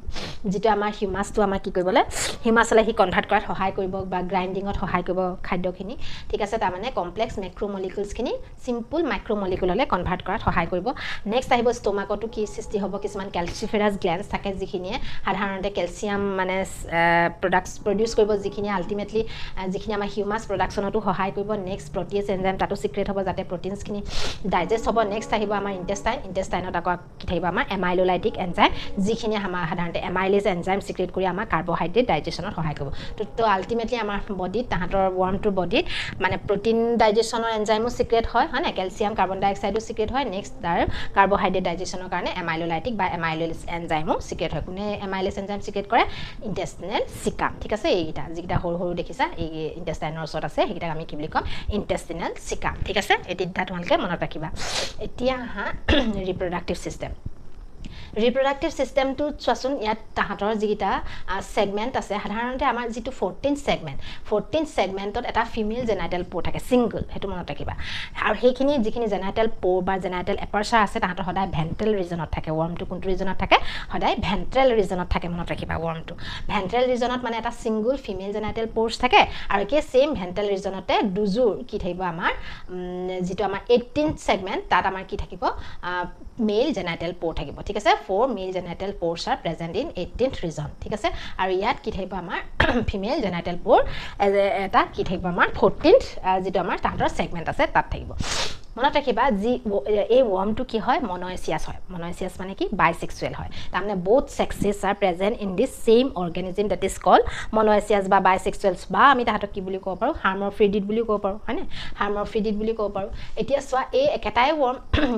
যেটো আমাৰ হিউমাসটো আমাৰ কি কৰিবলে হিউমাসলে হি কনভাৰ্ট কৰাত সহায় কৰিব বা গ্ৰাইন্ডিংত সহায় কৰিব খাদ্যখিনি ঠিক আছে তাৰ মানে কমপ্লেক্স মাইক্ৰোমলিকুলছ খিনি সিম্পল মাইক্ৰোমলিকুললে কনভাৰ্ট কৰাত সহায় কৰিব নেক্সট আহিব ষ্টমাকটো কি সৃষ্টি হ'ব কিছুমান ক্যালচিফেৰাছ গ্ল্যান্ডছ থাকে যিখিনিয়ে সাধাৰণতে ক্যালচিয়াম মানে প্ৰডিউস কৰিব যিখিনি আলটিমেটলি যিখিনি আমাৰ হিউমাস প্ৰডাকচনটো সহায় কৰিব নেক্সট প্ৰটিয়েজ এনজাইম তাতো সিক্ৰেট হ'ব যাতে প্ৰটিনছ খিনি ডাইজেষ্ট হ'ব নেক্সট আহিব আমাৰ ইন্টেষ্টাইনত আকৌ কি থাকিব আমাৰ এমাইলোলাইটিক এনজাইম যিখিনি আমাৰ সাধাৰণতে এমাইলেজ এনজাইম সিক্ৰেট কৰি আমাৰ কাৰ্বোহাইড্ৰেট ডাইজেশনত সহায় কৰিব তো আলটিমেটলি আমাৰ বডিত তাহাতৰ ওয়াৰ্মটোৰ বডিত মানে প্ৰটিন ডাইজেশনৰ এনজাইমো সিক্ৰেট হয় হয়নে ক্যালচিয়াম কাৰ্বন ডাই অক্সাইডো সিক্ৰেট হয় নেক্সট তাৰ কাৰ্বোহাইড্ৰেট ডাইজেশনৰ কাৰণে এমাইলোলাইটিক বা এমাইলেজ এনজাইমো সিক্ৰেট হয় কোনে এমাইলেজ এনজাইম সিক্ৰেট কৰে ইন্টেষ্টিনেল সিকাম ঠিক আছে এইটা যিটা সৰু দেখিছা এই ইন্টেষ্টাইনৰ ওচৰত আছে হেকিটা আমি কি বুলি কম ইন্টেষ্টিনেল সিকাম ঠিক আছে এই তিনটা তোমালকে মনত ৰাখিবা এতিয়া হা reproductive system to চোৱাচোন ইয়াত তাহাতৰ যিটা সেগমেন্ট আছে সাধাৰণতে আমাৰ যেটো 14 সেগমেন্টত এটা ফিমেল জেনাইটেল পোৰ থাকে সিঙ্গল হেতু মনত ৰাখিবা আৰু হেখিনি যিখিনি জেনাইটেল পোৰ বা জেনাইটেল এপাৰচাৰ আছে তাহাতৰ সদায় ভেন্ট্ৰেল ৰিজনত থাকে ওয়াৰ্মটো কোনটো ৰিজনত থাকে সদায় ভেন্ট্ৰেল ৰিজনত থাকে মনত ৰাখিবা ওয়াৰ্মটো ভেন্ট্ৰেল ৰিজনত মানে এটা সিঙ্গল ফিমেল জেনাইটেল পোৰছ থাকে আৰু কে সেম ভেন্ট্ৰেল ৰিজনতে দুজুৰ কি থাকিব আমাৰ যেটো আমাৰ 18th সেগমেন্ট তাত আমাৰ কি থাকিব মেল জেনাইটেল পোৰ থাকিব ঠিক আছে 4 male genital pores are present in 18th region ঠিক আছে আৰু ইয়াত কি থাকিব আমাৰ ফিমেল জেনাইটেল পোৰ এটা কি থাকিব আমাৰ 14th যেটো আমাৰ তাহাতৰ সেগমেন্ট আছে তাত থাকিব মনত ৰাখিবা যি এই ওয়াৰ্মটো কি হয় মনোএচিয়াছ মানে কি বাইসেক্সুৱেল হয় তাৰমানে both sexes are present in this same organism that is called monoecious বা bisexuals বা আমি তাহাতক কি বুলি ক'ব পাৰো হাৰ্মাফ্ৰডিট বুলি ক'ব পাৰো হয়নে হাৰ্মাফ্ৰডিট বুলি ক'ব পাৰো এতিয়া সোৱা এই একেটাই ওয়াৰ্ম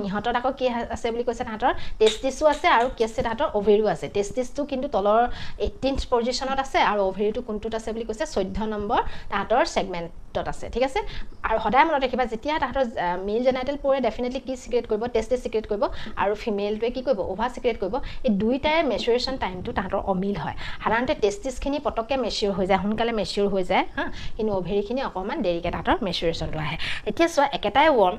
ইহতৰ আকৌ কি আছে বুলি কৈছে তাহাতৰ টেস্টিসও আছে আৰু কি আছে তাহাতৰ ওভেৰিও আছে টেস্টিসটো কিন্তু তলৰ 18th পজিশনত আছে আৰু ওভেৰিটো কোনটোত আছে বুলি কৈছে 14 নম্বৰ তাহাতৰ সেগমেন্টত আছে ঠিক আছে আৰু সদায় মনত ৰাখিবা যেতিয়া তাহাতৰ মেল জেনাইটেল পোৰে ডেফিনেটলি কি সিক্ৰেট কৰিব টেস্টিস সিক্ৰেট কৰিব আৰু ফিমেলটোৱে কি কৰিব ওভা সিক্ৰেট কৰিব এই দুইটাৰ মেচুৰেশন টাইমটো তাহাতৰ অমিল হয় সাধাৰণতে টেস্টিস খিনি পটককে মেচিউৰ হৈ যায় সোনকালে মেচিউৰ হৈ যায় হা কিন্তু ওভেৰি খিনি অকমান দেৰিকে তাহাতৰ মেচুৰেশনটো আহে এতিয়া সোৱা একেটাই ওয়াৰ্ম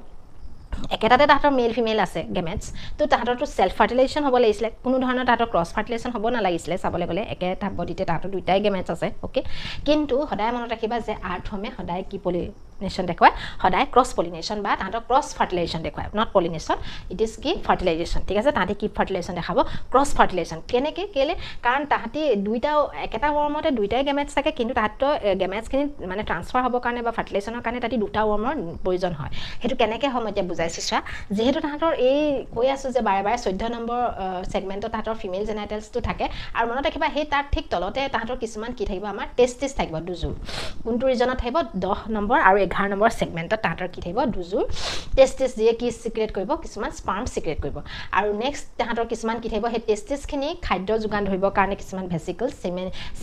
একেটাতে তাহাতৰ মেল ফিমেল আছে গেমেটস তো তাহাতৰটো সেলফ ফাৰ্টিলাইজেশন হ'ব লাগিছিলে কোনো ধৰণৰ তাহাতৰ ক্ৰছ ফাৰ্টিলাইজেশন হ'ব না লাগিছিলে চাবলে গলে একেটা বডিতে তাহাতৰ দুইটাই গেমেটস আছে ওকে কিন্তু সদায় মনত ৰাখিবা যে আৰ্থমে সদায় কি pollination দেখুৱায় সদায় ক্ৰছ পলিনেশন বা তাহাতৰ ক্ৰছ ফাৰ্টিলাইজেশন দেখুৱায় নট পলিনেশন ইট ইজ কি ফাৰ্টিলাইজেশন ঠিক আছে তাহাতি কি ফাৰ্টিলাইজেশন দেখাব ক্ৰছ ফাৰ্টিলাইজেশন কেনেকে কেলে কাৰণ তাহাতি দুইটা একেটা ওয়াৰ্মতে দুইটাই গেমেটস থাকে কিন্তু তাহাতৰ গেমেটস খিনি মানে ট্ৰান্সফাৰ হ'ব কাৰণে বা ফাৰ্টিলাইজেশনৰ কাৰণে তাতি দুটা ওয়াৰ্মৰ প্ৰয়োজন হয় হেতু কেনেকে হয় মই এতিয়া বুজাইছো চা যেহেতু তাহাতৰ এই কৈ আছো যে বাৰে 14 নম্বৰ সেগমেন্টত তাহাতৰ ফিমেল জেনাইটেলছটো থাকে আৰু মনত ৰাখিবা হে তাৰ ঠিক তলতে তাহাতৰ কিছুমান কি থাকিব আমাৰ টেস্টিস থাকিব দুজুৰ কোনটো ৰিজনত থাকিব 10 নম্বৰ আৰু 11 নম্বৰ সেগমেন্টত তাহাতৰ কি থাকিব দুজুৰ টেস্টিস দিয়ে কি সিক্ৰেট কৰিব কিছুমান স্পাৰ্ম সিক্ৰেট কৰিব আৰু নেক্সট তাহাতৰ কিছুমান কি থাকিব হে টেস্টিস খিনি খাদ্য যোগান ধৰিব কাৰণে কিছুমান ভেসিকলছ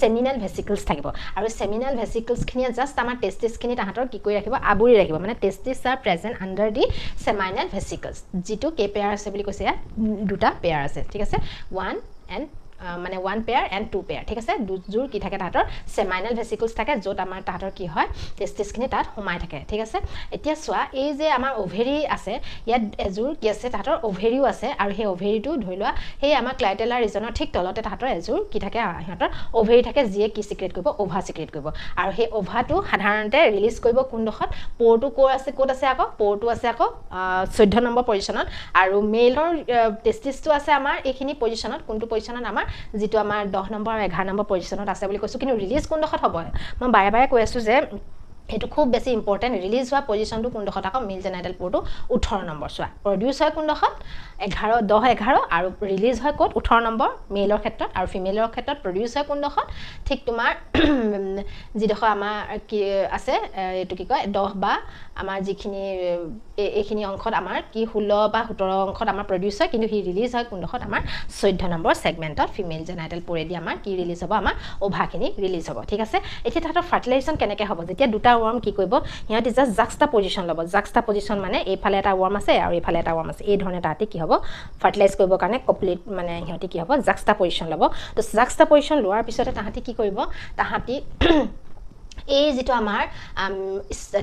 সেমিনাল ভেসিকলছ থাকিব আৰু সেমিনাল ভেসিকলছ খিনি জাস্ট আমাৰ টেস্টিস খিনি তাহাতৰ কি কৰি ৰাখিব আবুৰি ৰাখিব মানে টেস্টিস আৰ প্ৰেজেন্ট আন্ডাৰ দি seminal vesicles যেটো কে পেয়াৰ আছে বুলি কৈছে দুটা পেয়াৰ আছে ঠিক আছে 1 pair and 2 pair ঠিক আছে দুজুৰ কি থাকে তাহাতৰ seminal vesicles থাকে যত আমাৰ তাহাতৰ কি হয় টেস্টিস খিনি তাত সোমাই থাকে ঠিক আছে এতিয়া সোৱা এই যে আমাৰ ওভেৰি আছে ইয়াত এজুৰ কি আছে তাহাতৰ ওভেৰিও আছে আৰু সেই ওভেৰিটো ধৰিলোৱা সেই আমাৰ ক্লাইটেলাৰ ৰিজনৰ ঠিক তলতে তাহাতৰ এজুৰ কি থাকে ইহতৰ ওভেৰি থাকে যিয়ে কি সিক্ৰেট কৰিব ওভা সিক্ৰেট কৰিব আৰু সেই ওভাটো সাধাৰণতে ৰিলিজ কৰিব কোনডখত পোৰটো ক'ত আছে আকৌ পোৰটো আছে আকৌ 14 নম্বৰ পজিশনত আৰু মেলৰ টেস্টিসটো আছে আমাৰ এইখিনি পজিশনত কোনটো পজিশনত আমাৰ যেটো আমাৰ 10 নম্বৰ আৰু 11 নম্বৰ পজিশনত আছে বুলি কৈছো কিন্তু ৰিলিজ কোনডখত হ'ব মই বাৰে কৈ আছো যে এটো খুব বেছি ইম্পৰ্টেন্ট ৰিলিজ হোৱা পজিশনটো কোনডখত আকৌ মেল জেনাইটেল পোৰটো 18 নম্বৰ সোৱা প্ৰডিউস হয় কোনডখত 11 আৰু ৰিলিজ হয় ক'ত 18 নম্বৰ মেলৰ ক্ষেত্ৰত আৰু ফিমেলৰ ক্ষেত্ৰত প্ৰডিউস হয় কোনডখত ঠিক তোমাৰ যিডখৰ আমাৰ কি আছে এটো কি কয় 10 বা আমাৰ যিখিনি এইখিনি অংশত আমাৰ কি 16 বা 17 অংশত আমাৰ প্ৰডিউস হয় কিন্তু হি ৰিলিজ হয় কোনডখত আমাৰ 14 নম্বৰ সেগমেন্টত ফিমেল জেনাইটেল পোৰেদি আমাৰ কি ৰিলিজ হ'ব আমাৰ ওভাখিনি ৰিলিজ হ'ব ঠিক আছে এতিয়া তাহাতৰ ফাৰ্টিলাইজেশন কেনেকে হ'ব যেতিয়া দুটা ৱৰ্ম কি কৰিব সিহঁতি জাষ্ট জাক্সটাপজিশ্যন ল'ব জাক্সটাপজিশ্যন মানে এইফালে এটা ৱৰ্ম আছে আৰু এইফালে এটা ৱৰ্ম আছে এই ধৰণে তাহাঁতি কি হ'ব ফাৰ্টিলাইজ কৰিবৰ কাৰণে কমপ্লিট মানে সিহঁতি কি হ'ব জাক্সটাপজিশ্যন ল'ব তো জাক্সটাপজিশ্যন লোৱাৰ পিছতে তাহাঁতি কি কৰিব তাহাঁতি এই যেটো আমাৰ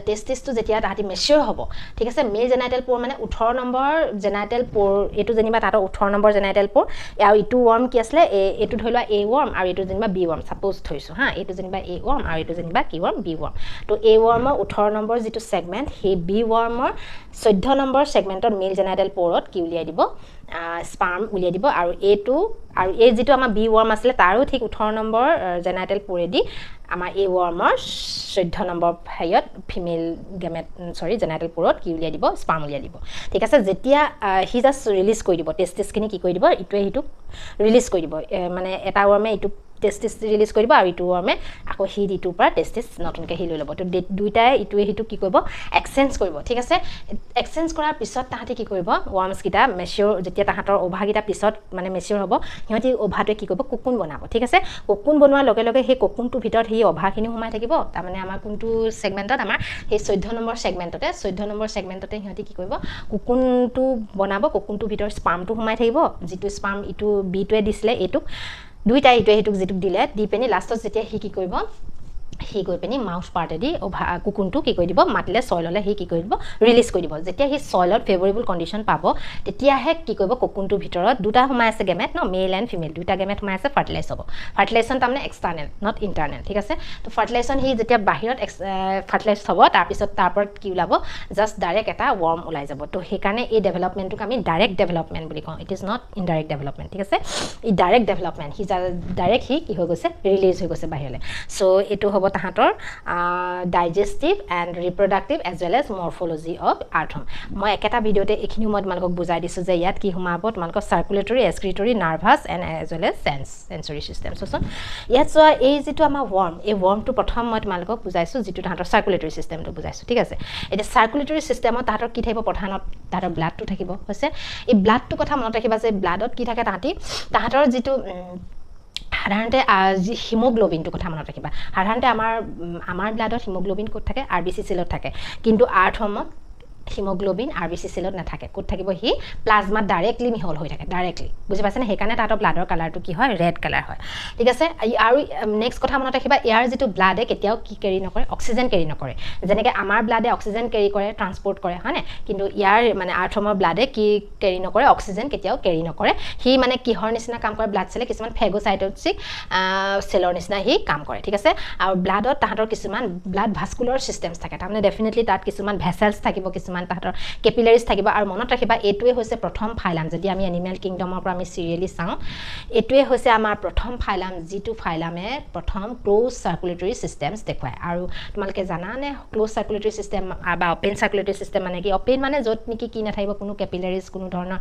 টেস্টিসটো যেতিয়া তাহাঁতি মেচিউৰ হ'ব ঠিক আছে মেল জেনাইটেল পোৰ মানে 18 নম্বৰ জেনাইটেল পোৰ এটো যেনিবা তাতো 18 নম্বৰ জেনাইটেল পোৰ আৰু ইটো ৱৰ্ম কি আসলে এটো ধৰিলা এ ৱৰ্ম আৰু এটো যেনিবা বি ৱৰ্ম সাপোজ থৈছো হা এটো যেনিবা এ ৱৰ্ম আৰু এটো যেনিবা কি ৱৰ্ম বি ৱৰ্ম তো এ ৱৰ্মৰ 18 নম্বৰ যেটো সেগমেন্ট হে বি ৱৰ্মৰ 14 নম্বৰ সেগমেন্টৰ মেল জেনাইটেল পোৰত কি উলিয়াই দিব স্পাৰ্ম উলিয়াই দিব আৰু এটো আৰু এই যেটো আমাৰ বি ৱৰ্ম আছিল তাৰো ঠিক 18 নম্বৰ জেনাইটেল পোৰেদি আমাৰ এ ৱৰ্মৰ 14 নম্বৰ হেয়ত ফিমেল গেমেট সৰি জেনাইটেল পোৰত কি উলিয়াই দিব স্পাৰ্ম উলিয়াই দিব ঠিক আছে যেতিয়া হি জাস্ট ৰিলিজ কৰি দিব টেস্টিসখিনি কি কৰি দিব ইটোৱে হিটো ৰিলিজ কৰি দিব মানে এটা ৱৰ্মে ইটো টেস্টিস ৰিলিজ কৰিব আৰু ইটো ৱৰ্মে আকৌ হি ইটোৰ পৰা টেস্টিস নতুনকৈ হি লৈ ল'ব তো দুইটাই ইটোৱে হিটো কি কৰিব এক্সচেঞ্জ কৰিব ঠিক আছে এক্সচেঞ্জ কৰাৰ পিছত তাহাঁতি কি কৰিব ৱৰ্মছ কিটা মেচিউৰ যেতিয়া তাহাঁতৰ ওভা কিটা পিছত মানে মেচিউৰ হ'ব সিহঁতি ওভাটোৱে কি কৰিব কোকুন বনাব ঠিক আছে কোকুন বনোৱাৰ লগে লগে সেই কোকুনটো ভিতৰত সেই ওভাখিনি সোমাই থাকিব তাৰ মানে আমাৰ কোনটো সেগমেন্টত আমাৰ সেই 14 নম্বৰ সেগমেন্টতে সিহঁতি কি কৰিব কোকুনটো বনাব কোকুনটো ভিতৰত স্পাৰ্মটো সোমাই থাকিব যিটো স্পাৰ্ম ইটো বিটোৱে দিছিলে এটো দুইটা ইটোৱে হিটোক যেটুক দিলে দি পেনি লাষ্টত যেতিয়া হি কি কৰিব হি গৈ পেনি মাউথ পাৰ্টেদি কুকুনটো কি কৰি দিব মাটিলে সয়ললে হি কি কৰি দিব ৰিলিজ কৰি দিব যেতিয়া হি সয়লত ফেভৰেবল কন্ডিশন পাব তেতিয়াহে কি কৰিব কুকুনটো ভিতৰত দুটা সোমাই আছে গেমেট ন মেল এণ্ড ফিমেল দুটা গেমেট সোমাই আছে ফাৰ্টিলাইজ হ'ব ফাৰ্টিলাইজেশন তাৰমানে এক্সটাৰ্নেল নট ইন্টাৰনেল ঠিক আছে তো ফাৰ্টিলাইজেশন হি যেতিয়া বাহিৰত ফাৰ্টিলাইজ হ'ব তাৰ পিছত তাৰ পৰা কি ওলাব জাস্ট ডাইৰেক্ট এটা ৱৰ্ম ওলাই যাব তো হেকাৰণে এই ডেভেলপমেন্টক আমি ডাইৰেক্ট ডেভেলপমেন্ট বুলি কওঁ it is not indirect development ঠিক আছে ই ডাইৰেক্ট ডেভেলপমেন্ট হি ডাইৰেক্ট হি কি হৈ গৈছে ৰিলিজ হৈ গৈছে বাহিৰলে সো এটো হ'ব তাহাঁতৰ digestive and reproductive as well as morphology of earthworm মই একটা ভিডিওতে এখিনি মই তোমালোকক বুজাই দিছো যে ইয়াত কি হুমাব তোমালোকক circulatory excretory nervous and as well as sensory system so ইয়াত সো এই যেটো আমাৰ worm এই wormটো প্ৰথম মই তোমালোকক বুজাইছো যেটো তাহাঁতৰ circulatory systemটো বুজাইছো ঠিক আছে এটা circulatory systemত তাহাঁতৰ কি থাকিব প্ৰধানত তাহাঁতৰ ব্লাডটো থাকিব হৈছে এই ব্লাডটো কথা মনত ৰাখিবা যে ব্লাডত কি থাকে তাহাঁতৰ যেটো সাধাৰণতে হিমোগ্লোবিনটো কথা মনত ৰাখিবা সাধাৰণতে আমাৰ ব্লাডত হিমোগ্লোবিন ক'ত থাকে আৰবিসি সেলত থাকে কিন্তু আৰ্থমত হিমোগ্লোবিন আৰবিসি সেলত নাথাকে ক'ত থাকিব হি প্লাজমা ডাইৰেক্টলি মিহল হৈ থাকে ডাইৰেক্টলি বুজি পাইছানে হেকাৰণে তাতো ব্লাডৰ কালাৰটো কি হয় ৰেড কালাৰ হয় ঠিক আছে আৰু নেক্সট কথা মনত ৰাখিবা ইয়াৰ যেটো ব্লাডে কেতিয়াও কি কেৰি নকৰে অক্সিজেন কেৰি নকৰে যেনেকৈ আমাৰ ব্লাডে অক্সিজেন কেৰি কৰে ট্ৰান্সপোৰ্ট কৰে হয়নে কিন্তু ইয়াৰ মানে আৰ্থমৰ ব্লাডে কি কেৰি নকৰে অক্সিজেন কেতিয়াও কেৰি নকৰে হি মানে কিহৰ নিচিনা কাম কৰে ব্লাড সেলে কিছুমান ফেগোসাইটোসিক সেলৰ নিচিনা হি কাম কৰে ঠিক আছে আৰু ব্লাডত তাহাঁতৰ কিছুমান ব্লাড ভাস্কুলাৰ সিস্টেমছ থাকে তাৰমানে ডেফিনেটলি তাত কিছুমান ভেসেলছ থাকিব কিছুমান তাহাঁতৰ কেপিলাৰিজ থাকিব আৰু মনত ৰাখিবা এটোৱে হৈছে প্ৰথম ফাইলাম যদি আমি এনিমেল কিংডমৰ পৰা আমি সিৰিয়ালি চাওঁ এটোৱে হৈছে আমাৰ প্ৰথম ফাইলাম যেটো ফাইলামে প্ৰথম ক্লোজ সাৰ্কুলেটৰি সিস্টেমছ দেখুৱায় আৰু তোমালোকে জানানে ক্লোজ সাৰ্কুলেটৰি সিস্টেম বা ওপেন সাৰ্কুলেটৰি সিস্টেম মানে কি ওপেন মানে য'ত নেকি কি নাথাকিব কোনো কেপিলাৰিজ কোনো ধৰণৰ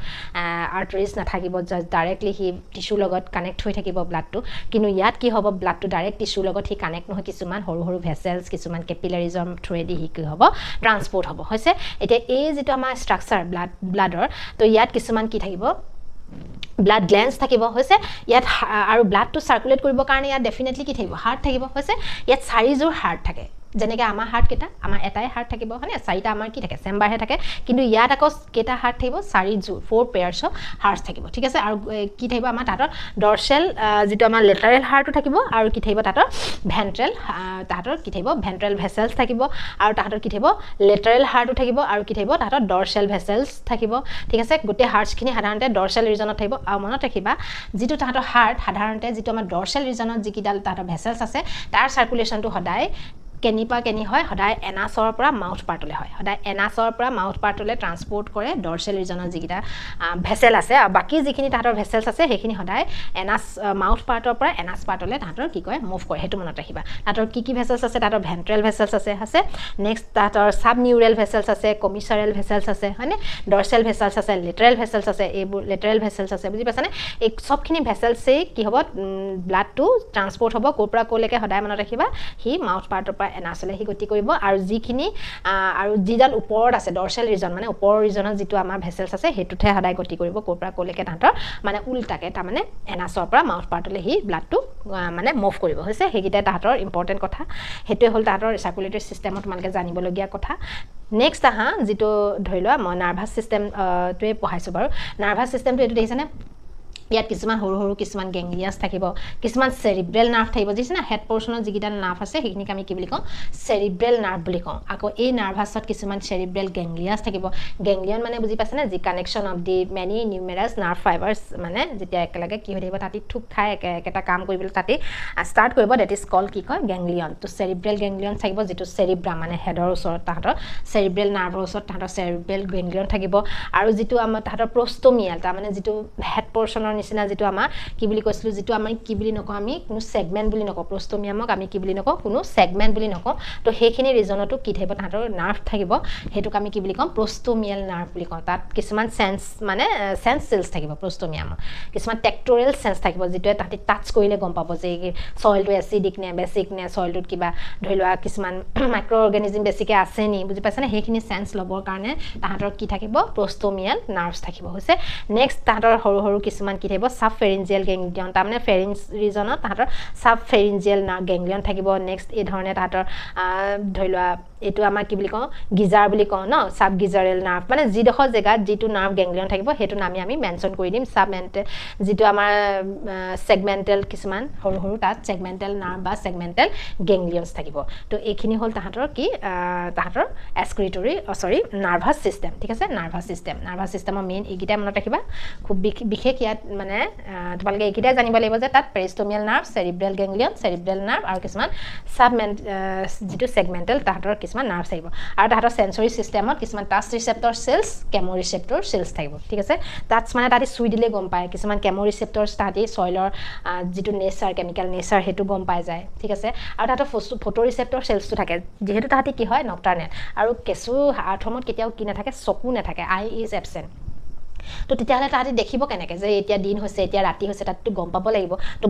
আৰ্টাৰিজ নাথাকিব জাস্ট ডাইৰেক্টলি হি টিস্যু লগত কানেক্ট হৈ থাকিব ব্লাডটো কিন্তু ইয়াত কি হ'ব ব্লাডটো ডাইৰেক্ট টিস্যু লগত হি কানেক্ট নহয় কিছুমান সৰু সৰু ভেসেলছ কিছুমান কেপিলাৰিজৰ থ্ৰুৱেদি হি কি হ'ব ট্ৰান্সপোৰ্ট হ'ব হৈছে এতিয়া এই যেটো আমাৰ স্ট্ৰাকচাৰ ব্লাডৰ তো ইয়াত কিছুমান কি থাকিব ব্লাড গ্ল্যান্ডস থাকিব হৈছে ইয়াত আৰু ব্লাডটো সাৰ্কুলেট কৰিবৰ কাৰণে ইয়াত ডেফিনেটলি কি থাকিব হাৰ্ট থাকিব হৈছে ইয়াত চাৰিজোৰ হাৰ্ট থাকে যেনেকৈ আমাৰ হাৰ্ট কেটা আমাৰ এটাই হাৰ্ট থাকিব হয়নে চাৰিটা আমাৰ কি থাকে চেম্বাৰহে থাকে কিন্তু ইয়াত আকৌ কেটা হাৰ্ট থাকিব চাৰিজোৰ 4 পেয়াৰ্স অফ হাৰ্টস থাকিব ঠিক আছে আৰু কি থাকিব আমাৰ তাতৰ ডৰ্সেল যেটো আমাৰ লেটাৰেল হাৰ্টটো থাকিব আৰু কি থাকিব তাতৰ ভেন্ট্ৰেল তাতৰ কি থাকিব ভেন্ট্ৰেল ভেসেলছ থাকিব আৰু তাতৰ কি থাকিব লেটাৰেল হাৰ্টটো থাকিব আৰু কি থাকিব তাতৰ ডৰ্সেল ভেসেলছ থাকিব ঠিক আছে গোটে হাৰ্টছখিনি সাধাৰণতে ডৰ্সেল ৰিজনত থাকিব আৰু মনত ৰাখিবা যেটো তাতৰ হাৰ্ট সাধাৰণতে যেটো আমাৰ ডৰ্সেল ৰিজনত যিকিডাল তাতৰ ভেসেলছ আছে তাৰ সাৰ্কুলেশনটো সদায় কেনিপা কেনি হয় সদায় এনাসৰ পৰা মাউথ পাৰ্টলে হয় সদায় এনাসৰ পৰা মাউথ পাৰ্টলে ট্ৰান্সপোৰ্ট কৰে ডৰ্সেল ৰিজনৰ যিকিটা ভেসেল আছে আৰু বাকি যিখিনি তাহাঁতৰ ভেসেলছ আছে সেইখিনি সদায় এনাস মাউথ পাৰ্টৰ পৰা এনাস পাৰ্টলে তাহাঁতৰ কি কয় মুভ কৰে হেতু মনত ৰাখিবা তাহাঁতৰ কি ভেসেলছ আছে তাহাঁতৰ ভেন্ট্ৰেল ভেসেলছ আছে নেক্সট তাহাঁতৰ সাব নিউৰেল ভেসেলছ আছে কমিচাৰেল ভেসেলছ আছে হয়নে ডৰ্সেল ভেসেলছ আছে লেটাৰেল ভেসেলছ আছে এইবোৰ লেটাৰেল ভেসেলছ আছে বুজি পাছানে এই সবখিনি ভেসেলছে কি হ'ব ব্লাডটো ট্ৰান্সপোৰ্ট হ'ব কোৰ পৰা কোলৈকে সদায় মনত ৰাখিবা হি মাউথ পাৰ্টৰ পৰা এনাছলে হি গতি কৰিব আৰু যিখিনি আৰু যিডাল ওপৰত আছে ডৰ্চেল ৰিজন মানে ওপৰৰ ৰিজনত যিটো আমাৰ ভেসেলছ আছে হেতুতে সদায় গতি কৰিব কোৰ পৰা কোলৈকে তাহাঁতৰ মানে উল্টাকে তাৰ মানে এনাছৰ পৰা মাউথ পাৰ্টলৈ হি ব্লাডটো মানে মুভ কৰিব হৈছে হেগিটা তাহাঁতৰ ইম্পৰ্টেন্ট কথা হেতুৱে হল তাহাঁতৰ সাৰ্কুলেটৰি সিস্টেমত তোমালকে জানিবলগীয়া কথা নেক্সট আহা যেটো ধৰি লোৱা মই নাৰ্ভাছ সিস্টেম টোৱে পঢ়াইছো বাৰু নাৰ্ভাছ সিস্টেমটো এটো দেখিছানে ইয়াত কিছুমান হৰু হৰু কিছুমান গেংলিয়াছ থাকিব কিছুমান সেৰিব্ৰেল নাৰ্ভ থাকিব যিছনা হেড পৰ্চনৰ যিকিটা নাৰ্ভ আছে হেখিনি আমি কি বুলি কওঁ সেৰিব্ৰেল নাৰ্ভ বুলি কওঁ আকৌ এই নাৰ্ভাছত কিছুমান সেৰিব্ৰেল গেংলিয়াছ থাকিব গেংলিয়ন মানে বুজি পাছনে যি connection of the many numerous nerve fibres মানে যেতিয়া একেলগে কি হৈ থাকিব তাতি ঠুক খাই এটা কাম কৰিবলৈ তাতি স্টাৰ্ট কৰিব দ্যাট ইজ কল কি কয় গেংলিয়ন তো সেৰিব্ৰেল গেংলিয়ন থাকিব যেটো সেৰিব্ৰাম মানে হেডৰ ওচৰত তাহাঁতৰ সেৰিব্ৰেল নাৰ্ভৰ ওচৰত তাহাঁতৰ সেৰিব্ৰেল গেংলিয়ন থাকিব আৰু যেটো আমাৰ তাহাঁতৰ প্ৰষ্টমিয়াল তাৰ মানে যেটো হেড পৰ্চনৰ নিচিনা যেটো আমাৰ কি বুলি কৈছিলো যেটো আমি কি বুলি নকওঁ আমি কোনো সেগমেন্ট বুলি নকওঁ প্ৰষ্টমিয়ামক আমি কি বুলি নকওঁ কোনো সেগমেন্ট বুলি নকওঁ তো হেখিনি ৰিজনটো কি থাকিব তাহাঁতৰ নাৰ্ভ থাকিব হেতুক আমি কি বুলি কওঁ প্ৰষ্টমিয়াল নাৰ্ভ বুলি কওঁ তাত কিছুমান সেন্স মানে সেন্স সেলছ থাকিব প্ৰষ্টমিয়ামত কিছুমান টেক্টোৰিয়েল সেন্স থাকিব যেটো তাহাঁতি টাচ কৰিলে গম পাব যে সয়েলটো এসিডিক নে বেসিক নে সয়েলটোত কিবা ধৰি লোৱা কিছুমান মাইক্ৰো অৰ্গানিজম বেছিকে আছে নি বুজি পাছনে হেখিনি সেন্স লবৰ কাৰণে তাহাঁতৰ কি থাকিব প্ৰষ্টমিয়াল নাৰ্ভছ থাকিব হৈছে নেক্সট তাহাঁতৰ হৰু হৰু কিছুমান কি থাকিব সাবফেৰিঞ্জিয়েল গেংলিয়ন তাৰ মানে ফেৰিঞ্জ ৰিজনত তাহাঁতৰ সাবফেৰিঞ্জিয়েল গেংলিয়ন থাকিব নেক্সট এই ধৰণে তাহাঁতৰ ধৰি লোৱা এটো আমাৰ কি বুলি কওঁ গিজাৰ বুলি কওঁ ন সাব গিজাৰেল নাৰ্ভ মানে যিডখৰ জেগাত যিটো নাৰ্ভ গেংলিয়ন থাকিব হেতু নামি আমি মেনশন কৰি দিম সাবমেন্টেল যিটো আমাৰ সেগমেন্টেল কিছুমান হৰু হৰু তাত সেগমেন্টেল নাৰ্ভ বা সেগমেন্টেল গেংলিয়নছ থাকিব তো এইখিনি হল তাহাঁতৰ কি তাহাঁতৰ এক্সক্ৰিটৰি সৰি নাৰ্ভাছ সিস্টেম ঠিক আছে নাৰ্ভাছ সিস্টেমৰ মেইন এইগিটা মনত ৰাখিবা খুব বিশেষ ইয়াত মানে তোমালকে এইগিটা জানিব লাগিব যে তাত পেৰিষ্টমিয়াল নাৰ্ভ সেৰিব্ৰেল গেংলিয়ন সেৰিব্ৰেল নাৰ্ভ আৰু কিছুমান যেটো সেগমেন্টেল তাহাঁতৰ কিছুমান নাৰ্ভ থাকিব আৰু তাহাঁতৰ সেন্সৰি সিস্টেমত কিছুমান টাচ ৰিসেপ্টৰ সেলছ কেমো ৰিসেপ্টৰ সেলছ থাকিব ঠিক আছে টাচ মানে তাতি চুই দিলে গম পায় কিছুমান কেমো ৰিসেপ্টৰছ তাহাঁতি সয়েলৰ যেটো নেচাৰ কেমিক্যাল নেচাৰ হেতু গম পাই যায় ঠিক আছে আৰু তাহাঁতৰ ফটো ৰিসেপ্টৰ সেলছটো থাকে যেহেতু তাহাঁতি কি হয় নক্টাৰ্নেল আৰু কেঁচু আৰ্থমত কেতিয়াও কি নাথাকে চকু নাথাকে আই ইজ এবসেন্ট তো তেতিয়াহলে তাহাঁতি দেখিব কেনেকে যে এতিয়া দিন হৈছে এতিয়া ৰাতি হৈছে তাতটো গম পাব লাগিব তো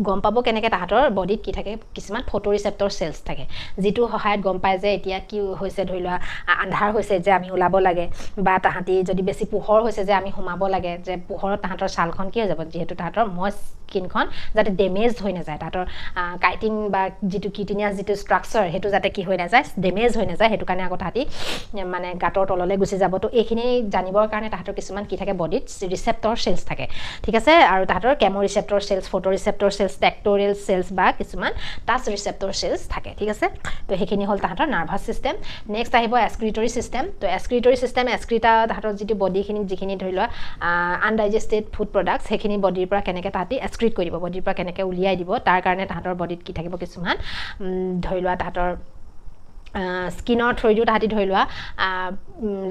গম পাব কেনেকে তাহাঁতৰ বডিত কি থাকে কিছুমান ফটো ৰিসেপ্টৰ সেলছ থাকে যেটো সহায়ত গম পায় যে এতিয়া কি হৈছে ধৰি লোৱা আন্ধাৰ হৈছে যে আমি ওলাব লাগে বা তাহাঁতি যদি বেছি পোহৰ হৈছে যে আমি সোমাব লাগে যে পোহৰত তাহাঁতৰ ছালখন কি হৈ যাব যেহেতু তাহাঁতৰ মইষ্ট স্কিনখন যাতে ডেমেজ হৈ নাযায় তাহাঁতৰ কাইটিন বা যেটো কিটিনিয়াছ যেটো ষ্ট্ৰাকচাৰ হেতু যাতে কি হৈ নাযায় ডেমেজ হৈ নাযায় হেতু কাৰণে আকৌ তাহাঁতি মানে গাঁতৰ তললৈ গুচি যাব তো এইখিনি জানিবৰ কাৰণে তাহাঁতৰ কিছুমান কি থাকে বডিত ৰিসেপ্টৰ সেলছ থাকে ঠিক আছে আৰু তাহাঁতৰ chemo ৰিসেপ্টৰ cells photo ৰিসেপ্টৰ cells টেক্টোৰিয়েল cells বা কিছুমান টাচ ৰিসেপ্টৰ সেলছ থাকে ঠিক আছে তো হেখিনি হল তাহাঁতৰ নাৰ্ভাছ সিস্টেম নেক্সট আহিব এক্সক্ৰিটৰি সিস্টেম তো এক্সক্ৰিটৰি সিস্টেম এক্সক্ৰিটা তাহাঁতৰ যেটো বডিখিনি যিখিনি ধৰি লোৱা আনডাইজেষ্টেড ফুড প্ৰডাক্টছ হেখিনি বডিৰ পৰা কেনেকে তাহাঁতি এক্সক্ৰিট কৰিব বডিৰ পৰা কেনেকে উলিয়াই দিব তাৰ কাৰণে তাহাঁতৰ বডিত কি থাকিব কিছুমান ধৰি লোৱা তাহাঁতৰ স্কিনৰ থ্ৰুদিও তাহাঁতি ধৰি লোৱা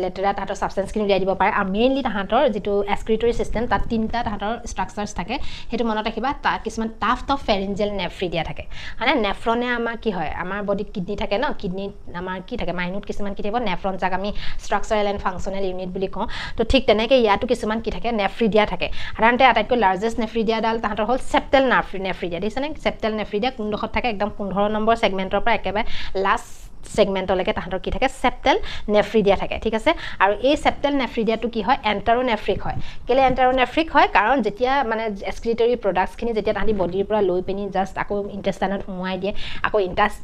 লেটেৰা তাহাঁতৰ সাবষ্টেন্সখিনি উলিয়াই দিব পাৰে আৰু মেইনলি তাহাঁতৰ যেটো এক্সক্ৰিটৰি সিস্টেম তাত তিনটা তাহাঁতৰ ষ্ট্ৰাকচাৰছ থাকে হেতু মনত ৰাখিবা কিছুমান টাফট অফ ফেৰিঞ্জিয়েল নেফ্ৰিডিয়া থাকে মানে নেফ্ৰনে আমাৰ কি হয় আমাৰ বডিত কিডনি থাকে ন কিডনিত আমাৰ কি থাকে মাইনুট কিছুমান কি থাকিব নেফ্ৰন যাক আমি ষ্ট্ৰাকচাৰেল এণ্ড ফাংচনেল ইউনিট বুলি কওঁ তো ঠিক তেনেকে ইয়াতো কিছুমান কি থাকে নেফ্ৰিডিয়া থাকে সাধাৰণতে আটাইতকৈ লাৰ্জেষ্ট নেফ্ৰিডিয়াডাল তাহাঁতৰ হল সেপ্টেল নেফ্ৰিডিয়া দেখিছানে সেপ্টেল নেফ্ৰিডিয়া কোনডোখৰত থাকে একদম 15 নম্বৰ সেগমেন্টৰ পৰা একেবাৰে লাষ্ট সেগমেন্টলৈকে তাহাঁতৰ কি থাকে সেপ্টেল নেফ্ৰিডিয়া থাকে ঠিক আছে আৰু এই সেপ্টেল নেফ্ৰিডিয়াটো কি হয় এন্টাৰোনেফ্ৰিক হয় কেলে এন্টাৰোনেফ্ৰিক হয় কাৰণ যেতিয়া মানে এক্সক্ৰিটৰি প্ৰডাক্টছখিনি যেতিয়া তাহাঁতি বডিৰ পৰা লৈ পিনি জাষ্ট আকৌ ইন্টেষ্টাইনত সোমোৱাই দিয়ে আকৌ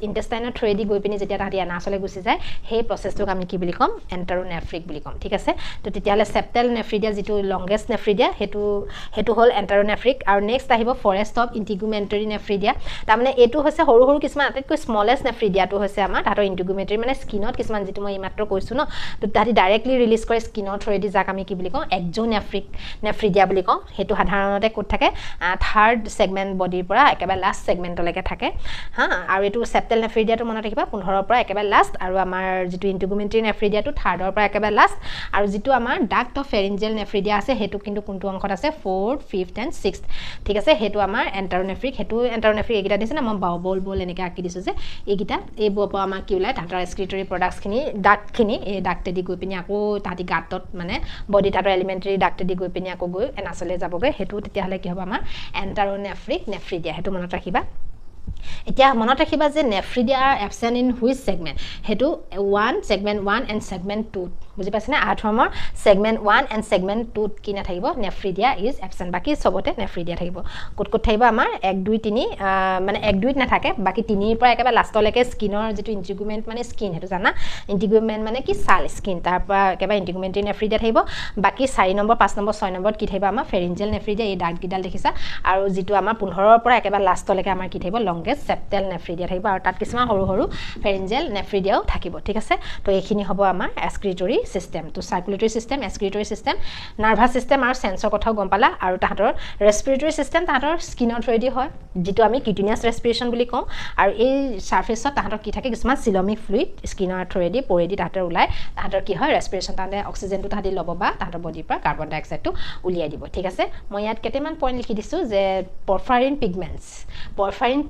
ইন্টেষ্টাইনৰ থ্ৰুদি গৈ পিনি যেতিয়া তাহাঁতি এনাছলৈ গুচি যায় সেই প্ৰচেছটোক আমি কি বুলি ক'ম এন্টাৰোনেফ্ৰিক বুলি ক'ম ঠিক আছে তো তেতিয়াহ'লে সেপ্টেল নেফ্ৰিডিয়া যেটো লংগেষ্ট নেফ্ৰিডিয়া হেতু হল এন্টাৰোনেফ্ৰিক আৰু নেক্সট আহিব ফৰেষ্ট অফ ইন্টিগুমেণ্টৰী নেফ্ৰিডিয়া তাৰমানে এইটো হৈছে সৰু সৰু কিছুমান আটাইতকৈ স্মলেষ্ট নেফ্ৰিডিয়াটো হৈছে আমাৰ তাহাঁতৰ ইন্টিগুমেণ্টৰী মানে স্কিনত কিছুমান যেটো মই ইমাত্ৰ কৈছো ন তো তাহাঁতি ডাইৰেক্টলি ৰিলিজ কৰে স্কিনৰ থ্ৰুদি যাক আমি কি বুলি কওঁ নেফ্ৰিডিয়া বুলি কওঁ হেতু সাধাৰণতে ক'ত থাকে থাৰ্ড সেগমেন্ট বডিৰ পৰা একেবাৰে লাষ্ট সেগমেন্টলৈকে থাকে হা আৰু এটো সেপ্টেল নেফ্ৰিডিয়াটো মনত ৰাখিবা 15 ৰ পৰা একেবাৰে লাষ্ট আৰু আমাৰ যেটো ইন্টিগুমেণ্টৰী নেফ্ৰিডিয়াটো থাৰ্ডৰ পৰা একেবাৰে লাষ্ট আৰু যেটো আমাৰ ডাক্ট অফ ফেৰিঞ্জিয়েল নেফ্ৰিডিয়া আছে হেতু কিন্তু কোনটো অংশত আছে 4th 5th and 6th ঠিক আছে হেতু আমাৰ এন্টাৰোনেফ্ৰিক হেতু এন্টাৰোনেফ্ৰিক এইগিটা দিছে না মই বল এনেকৈ আঁকি দিছো যে এইগিটা এই পৰা আমাৰ কি ওলাই তাহাঁতৰ এক্সক্ৰিটৰি প্ৰডাক্টছখিনি ডাক্টখিনি এই ডাক্টেদি গৈ পিনি আকৌ তাহাঁতি গাঁতত মানে বডি তাহাঁতৰ এলিমেণ্টাৰী ডাক্টেদি গৈ পিনি আকৌ গৈ এনাছলৈ যাবগৈ হেতু তেতিয়াহ'লে কি হ'ব আমাৰ এন্টাৰোনেফ্ৰিক নেফ্ৰিডিয়া হেতু মনত ৰাখিবা এতিয়া মনত ৰাখিবা যে নেফ্ৰিডিয়া are absent in which segment হেতু 1 segment 1 and segment 2 বুজি পাইছে না আৰ্থৰ্মৰ segment 1 and segment 2 কি না থাকিব নেফ্ৰিডিয়া is absent বাকি সবতে নেফ্ৰিডিয়া থাকিব কোট থাকিব আমাৰ 1 2 3 মানে 1 2 না থাকে বাকি 3 ৰ পৰা একেবাৰে লাষ্টলৈকে স্কিনৰ যেটো ইন্টিগুমেন্ট মানে স্কিন হেতু জানা ইন্টিগুমেন্ট মানে কি সাল স্কিন তাৰ পৰা একেবাৰে ইন্টিগুমেন্ট নেফ্ৰিডিয়া থাকিব বাকি 4 নম্বৰ 5 নম্বৰ 6 নম্বৰ কি থাকিব আমাৰ ফেৰিঞ্জেল নেফ্ৰিডিয়া এই ডাৰ্ক গিডাল দেখিছা আৰু যেটো আমাৰ 15 ৰ পৰা একেবাৰে লাষ্টলৈকে আমাৰ কি থাকিব লংগেষ্ট সেপ্টেল নেফ্ৰিডিয়া থাকিব আৰু তাত কিছুমান সৰু সৰু ফেৰিঞ্জেল নেফ্ৰিডিয়াও থাকিব ঠিক আছে তো এইখিনি হ'ব আমাৰ এক্সক্ৰিটৰি সিস্টেম তো সাৰ্কুলেটৰি সিস্টেম এক্সক্ৰিটৰি সিস্টেম নাৰ্ভাছ সিস্টেম আৰু সেন্সৰ কথাও গম পালা আৰু তাহাতৰ ৰেসপিৰেটৰি সিস্টেম তাহাতৰ স্কিনৰ থ্ৰুদি হয় যেটো আমি কিউটিনিয়াছ ৰেসপিৰেচন বুলি কওঁ আৰু এই সাৰফেসত তাহাতৰ কি থাকে কিছুমান সিলমিক ফ্লুইড স্কিনৰ থ্ৰুদি পৰেদি তাহাতৰ ওলাই তাহাতৰ কি হয় ৰেসপিৰেচন তাহাতে অক্সিজেনটো তাহাতি ল'ব বা তাহাতৰ বডিৰ পৰা কাৰ্বন ডাই অক্সাইডটো উলিয়াই দিব ঠিক আছে মই ইয়াত কেটেমান পইণ্ট লিখি দিছো যে পৰফাইৰিন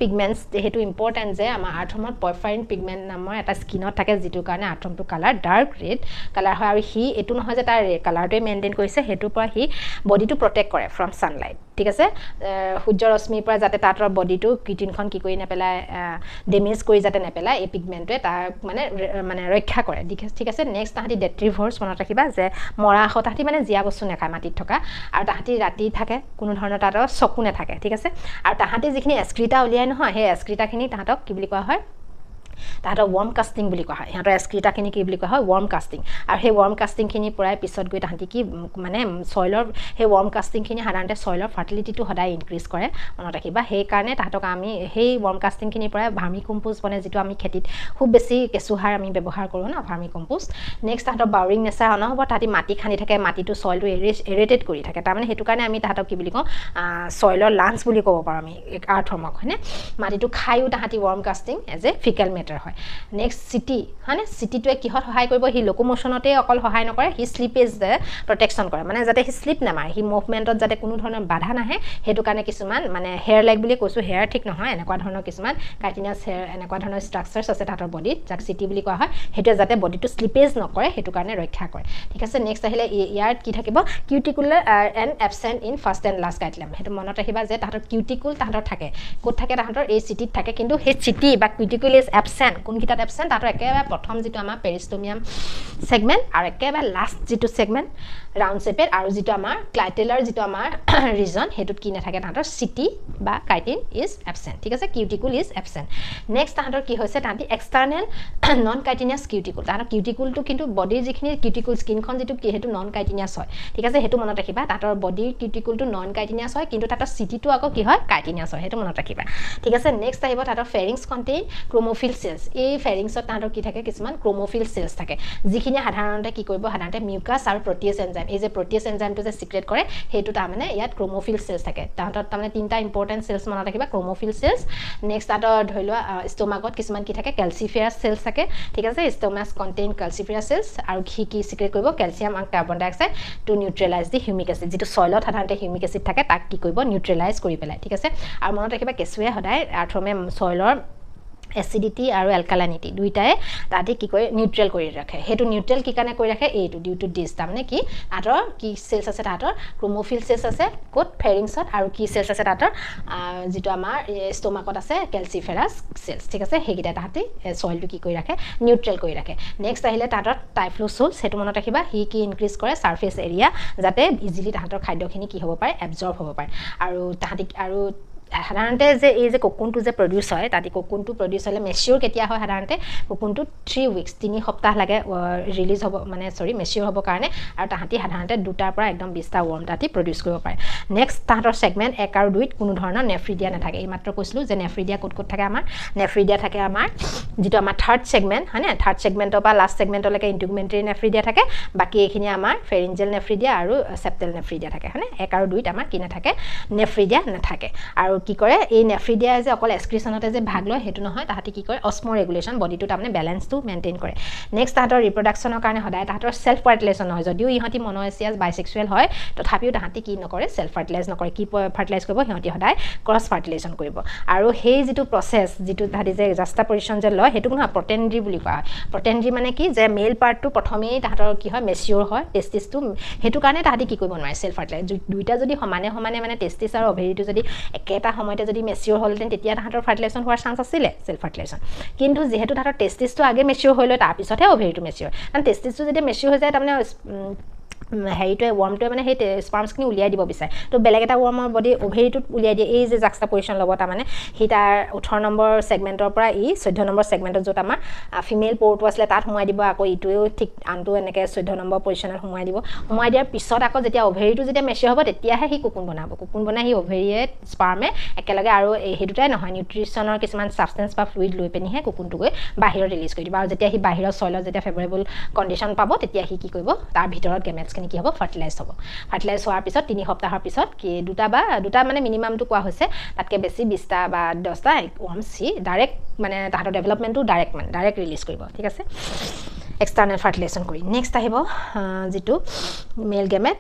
পিগমেন্টছ হেতু ইম্পৰ্টেন্ট যে আমাৰ আৰ্থমত পৰফাইৰিন পিগমেন্ট নামৰ এটা স্কিনত থাকে যেটো কাৰণে আৰ্থমটো কালাৰ ডাৰ্ক ৰেড কালাৰ হয় আৰু হি এটো নহয় যে তাৰ কালাৰটো মেইনটেইন কৰিছে হেতুৰ পৰা হি বডিটো প্ৰটেক্ট কৰে ফ্ৰম সানলাইট ঠিক আছে সূৰ্যৰ ৰশ্মিৰ পৰা যাতে তাতৰ বডিটো কিটিনখন কি কৰি নেপেলাই ডেমেজ কৰি যাতে নেপেলাই এই পিগমেন্টটোৱে তাৰ মানে ৰক্ষা কৰে ঠিক আছে নেক্সট তাহাতি ডেট্ৰিভৰ্স মনত ৰাখিবা যে মৰা হতাতি মানে জিয়া বস্তু নেখায় মাটিত থকা আৰু তাহাতি ৰাতি থাকে কোনো ধৰণৰ তাতৰ চকু নেথাকে ঠিক আছে আৰু তাহাতি যিখিনি এক্সক্ৰিটা উলিয়াই নহয় সেই এক্সক্ৰিটাখিনি তাহাতক কি বুলি কোৱা হয় তাহাতৰ ওয়াৰ্ম কাস্টিং বুলি কোৱা হয় ইহঁতৰ এক্সক্ৰিটাখিনি কি বুলি কোৱা হয় ওয়াৰ্ম কাস্টিং আৰু সেই ওয়াৰ্ম কাস্টিংখিনি পৰাই পিছত গৈ তাহাঁতি কি মানে সয়েলৰ সেই ওয়াৰ্ম কাস্টিংখিনি সাধাৰণতে সয়েলৰ ফাৰ্টিলিটিটো সদায় ইনক্ৰিজ কৰে মনত ৰাখিবা সেই কাৰণে তাহাঁতক আমি সেই ওয়াৰ্ম কাস্টিংখিনি পৰাই ভাৰ্মি কম্পোষ্ট বনে যেটো আমি খেতিত খুব বেছি কেঁচুসাৰ আমি ব্যৱহাৰ কৰোঁ না ভাৰ্মি কম্পোষ্ট নেক্সট তাহাঁতৰ বাউৰিং নেচাৰ অনহব তাহাঁতি মাটি খান্দি থাকে মাটিটো সয়েলটো এৰেটেড কৰি থাকে তাৰমানে হেতু কাৰণে আমি তাহাঁতক কি বুলি কওঁ সয়েলৰ লাঞ্চ বুলি ক'ব পাৰোঁ আমি আৰ্থৰ্মক হয়নে মাটিটো খাইও তাহাঁতি worm casting as a faecal হয় নেক্সট সিটি হয়নে সিটিটোৱে কিহত সহায় কৰিব হি লোকোমোশনতে অকল সহায় নকৰে হি স্লিপেজ প্ৰটেকশ্যন কৰে মানে যাতে হি স্লিপ নামাৰে হি মুভমেন্টত যাতে কোনো ধৰণৰ বাধা নাহে হেতু কাৰণে কিছুমান মানে হেয়াৰ লাইক বুলি কৈছো হেয়াৰ ঠিক নহয় এনেকুৱা ধৰণৰ কিছুমান কাৰ্টিনাছ হেয়াৰ এনেকুৱা ধৰণৰ ষ্ট্ৰাকচাৰছ আছে তাতৰ বডিত যাক সিটি বুলি কোৱা হয় হেতু যাতে বডিটো স্লিপেজ নকৰে হেতু কাৰণে ৰক্ষা কৰে ঠিক আছে নেক্সট আহিলে ইয়াত কি থাকিব cuticular and absent in first and last guideline হেতু মনত ৰাখিবা যে তাতৰ কিউটিকুল তাতৰ থাকে ক'ত থাকে তাতৰ এই সিটিত থাকে কিন্তু সেই সিটি বা কিউটিকুল ইজ এবসেন্ট কোনকিটাত এবসেন্ট তাতৰ একেবাৰে প্ৰথম যেটো আমাৰ পেৰিষ্টমিয়াম সেগমেন্ট আৰু একেবাৰে লাষ্ট যেটো সেগমেন্ট ৰাউন্ড শেপেড আৰু যেটো আমাৰ ক্লাইটেলাৰ যেটো আমাৰ ৰিজন হেতুত কি নাথাকে তাতৰ সিটি বা কাইটিন ইজ এবসেন্ট ঠিক আছে কিউটিকুল ইজ এবসেন্ট নেক্সট তাতৰ কি হৈছে তাতি এক্সটাৰ্নেল নন কাইটিনিয়াছ কিউটিকুল তাতৰ কিউটিকুলটো কিন্তু বডিৰ যিখিনি কিউটিকুল স্কিনখন যেটো কি হেতু নন কাইটিনিয়াছ হয় ঠিক আছে হেতু মনত ৰাখিবা তাতৰ বডিৰ কিউটিকুলটো নন কাইটিনিয়াছ হয় কিন্তু তাতৰ সিটিটো আকৌ কি হয় কাইটিনিয়াছ হয় হেতু মনত ৰাখিবা ঠিক আছে নেক্সট আহিব তাতৰ ফেৰিংস কন্টেইন ক্ৰোমোফিল সেলস এই ফেৰিংছত তাহাঁতৰ কি থাকে কিছুমান ক্ৰোমোফিল সেলস থাকে যিখিনি সাধাৰণতে কি কৰিব সাধাৰণতে মিউকাছ আৰু প্ৰটিয়েজ এনজাইম এই যে প্ৰটিয়েজ এনজাইমটো যে সিক্ৰেট কৰে হেতু তাৰমানে ইয়াত ক্ৰোমোফিল সেলস থাকে তাহাঁতৰ তাৰমানে তিনটা ইম্পৰ্টেন্ট সেলস মনত ৰাখিবা ক্ৰোমোফিল সেলস নেক্সট তাহাঁতৰ ধৰি লোৱা ষ্টমাকত কিছুমান কি থাকে কেলচিফেৰাছ সেলস থাকে ঠিক আছে ষ্টমাছ কন্টেইন কেলচিফেৰাছ সেলস আৰু কি সিক্ৰেট কৰিব কেলচিয়াম আৰু কাৰ্বন ডাই অক্সাইড টু নিউট্ৰেলাইজ দি হিউমিক এসিড যেটো সয়েলত সাধাৰণতে হিউমিক এসিড থাকে তাক কি কৰিব নিউট্ৰেলাইজ কৰি পেলাই ঠিক আছে আৰু মনত ৰাখিবা কেঁচুৱে সদায় আৰ্থমে সয়েলৰ এসিডিটি আৰু এলকালাইনিটি দুইটাই তাতি কি কৰে নিউট্ৰেল কৰি ৰাখে হেতু নিউট্ৰেল কি কাৰণে কৰি ৰাখে এইটো ডিউ টু দিস তাৰমানে কি তাতৰ কি সেলস আছে তাতৰ ক্ৰোমোফিল সেলস আছে কোট ফেৰিংছত আৰু কি সেলস আছে তাতৰ যেটো আমাৰ ষ্টমাকত আছে কেলচিফেৰাছ সেলস ঠিক আছে হেগিটা তাহাতি সয়েলটো কি কৰি ৰাখে নিউট্ৰেল কৰি ৰাখে নেক্সট আহিলে তাতৰ টাইফ্লোসোলছ হেতু মনত ৰাখিবা হি কি ইনক্ৰিজ কৰে সাৰফেস এৰিয়া যাতে ইজিলি তাহাতৰ খাদ্যখিনি কি হ'ব পাৰে এবজৰ্ব হ'ব পাৰে আৰু তাহাতি আৰু সাধাৰণতে যে এই যে কোকুনটো যে প্ৰডিউস হয় তাতি কোকুনটো প্ৰডিউস হলে মেচিউৰ কেতিয়া হয় সাধাৰণতে কোকুনটো 3 উইকস 3 সপ্তাহ লাগে ৰিলিজ হ'ব মানে মেচিউৰ হ'ব কাৰণে আৰু তাহাতি সাধাৰণতে দুটাৰ পৰা একদম 20টা ওয়াৰ্ম তাতি প্ৰডিউস কৰিব পাৰে নেক্সট তাহাতৰ সেগমেন্ট 1 আৰু 2 কোনো ধৰণৰ নেফ্ৰিডিয়া নাথাকে এই মাত্ৰ কৈছিলো যে নেফ্ৰিডিয়া ক'ত থাকে আমাৰ নেফ্ৰিডিয়া থাকে আমাৰ যেটো আমাৰ থাৰ্ড সেগমেন্ট হয়নে থাৰ্ড সেগমেন্টৰ পৰা লাষ্ট সেগমেন্টলৈকে ইন্টিগুমেন্টাৰী নেফ্ৰিডিয়া থাকে বাকি এইখিনি আমাৰ ফেৰিঞ্জেল নেফ্ৰিডিয়া আৰু সেপ্টেল নেফ্ৰিডিয়া থাকে হয়নে 1 আৰু 2 আমাৰ কি নাথাকে নেফ্ৰিডিয়া নাথাকে আৰু কি কৰে এই নেফ্ৰিডিয়া যে অকল এক্সক্ৰিশনতে যে ভাগ লয় হেতু নহয় তাহাতি কি কৰে অসমো ৰেগুলেশন বডিটো তাৰমানে বেলেন্সটো মেইনটেইন কৰে নেক্সট তাহাতৰ ৰিপ্ৰডাকচনৰ কাৰণে সদায় তাহাতৰ সেলফ ফাৰ্টিলাইজেশন হয় যদিও ইহঁতি মনোএচিয়াছ বাইসেক্সুৱেল হয় তথাপিও তাহাতি কি নকৰে সেলফ ফাৰ্টিলাইজ নকৰে কি ফাৰ্টিলাইজ কৰিব ইহঁতি সদায় ক্ৰছ ফাৰ্টিলাইজেশন কৰিব আৰু সেই যেটো প্ৰসেস যেটো তাহাতি যে জাষ্টাপৰিশন যে লয় হেতু নহয় প্ৰটেন্ড্ৰি বুলি কোৱা হয় প্ৰটেন্ড্ৰি মানে কি যে মেল পাৰ্টটো প্ৰথমেই তাহাতৰ কি হয় মেচিউৰ হয় টেস্টিসটো হেতু কাৰণে তাহাতি কি কৰিব নোৱাৰে সেলফ ফাৰ্টিলাইজ দুইটা যদি সমানে মানে টেস্টিস আৰু অভেৰিটো যদি একেটা সময়তে যদি মেচিউৰ হ'লহেঁতেন তেতিয়া তাহাঁতৰ ফাৰ্টিলাইজেশ্যন হোৱাৰ চান্স আছিলে সেল্ফ ফাৰ্টিলাইজেশ্যন কিন্তু যেহেতু তাহাঁতৰ টেষ্টিছটো আগে মেচিউৰ হৈ লয় তাৰপিছতহে অভেৰিটো মেচিউৰ কাৰণ টেষ্টিছটো যেতিয়া মেচিউৰ হৈ যায় তাৰমানে হেৰিটোৱে ৱৰ্মটোৱে মানে সেই স্পাৰ্মছখিনি উলিয়াই দিব বিচাৰে তো বেলেগ এটা ৱৰ্মৰ বডি অভেৰিটোত উলিয়াই দিয়ে এই যে জাক্সটা পজিশ্যন ল'ব তাৰমানে সি তাৰ 18 নম্বৰ ছেগমেণ্টৰ পৰা 14 নম্বৰ ছেগমেণ্টত য'ত আমাৰ ফিমেল প'ৰটো আছিলে তাত সোমাই দিব আকৌ ইটোৱেও ঠিক আনটো এনেকৈ 14 নম্বৰ পজিশ্যনত সোমাই দিব সোমাই দিয়াৰ পিছত আকৌ যেতিয়া অভেৰিটো যেতিয়া মেচিউৰ হ'ব তেতিয়াহে সি কুকুন বনাব কুকুন বনাই সি অভেৰিয়ে স্পাৰ্মে একেলগে আৰু সেই দুটাই নহয় নিউট্ৰিশ্যনৰ কিছুমান ছাবষ্টেঞ্চ বা ফ্লুইড লৈ পিনিহে কুকুনটো গৈ বাহিৰত ৰিলিজ কৰি দিব আৰু যেতিয়া সি বাহিৰৰ চইলত যেতিয়া ফেভৰেবল কণ্ডিশ্যন পাব তেতিয়া সি কি কৰিব তাৰ ভিতৰত গেমেটছখিনি কি হ'ব ফাৰ্টিলাইজ হ'ব ফাৰ্টিলাইজ হোৱাৰ পিছত 3 সপ্তাহৰ পিছত কি দুটা মানে মিনিমামটো কোৱা হৈছে তাতকৈ বেছি 20টা বা 10টা ৱৰ্মছ সি ডাইৰেক্ট মানে তাহাঁতৰ ডেভেলপমেণ্টটো ডাইৰেক্ট ৰিলিজ কৰিব ঠিক আছে এক্সটাৰ্নেল ফাৰ্টিলাইজেশ্যন কৰি নেক্সট আহিব যিটো মেল গেমেট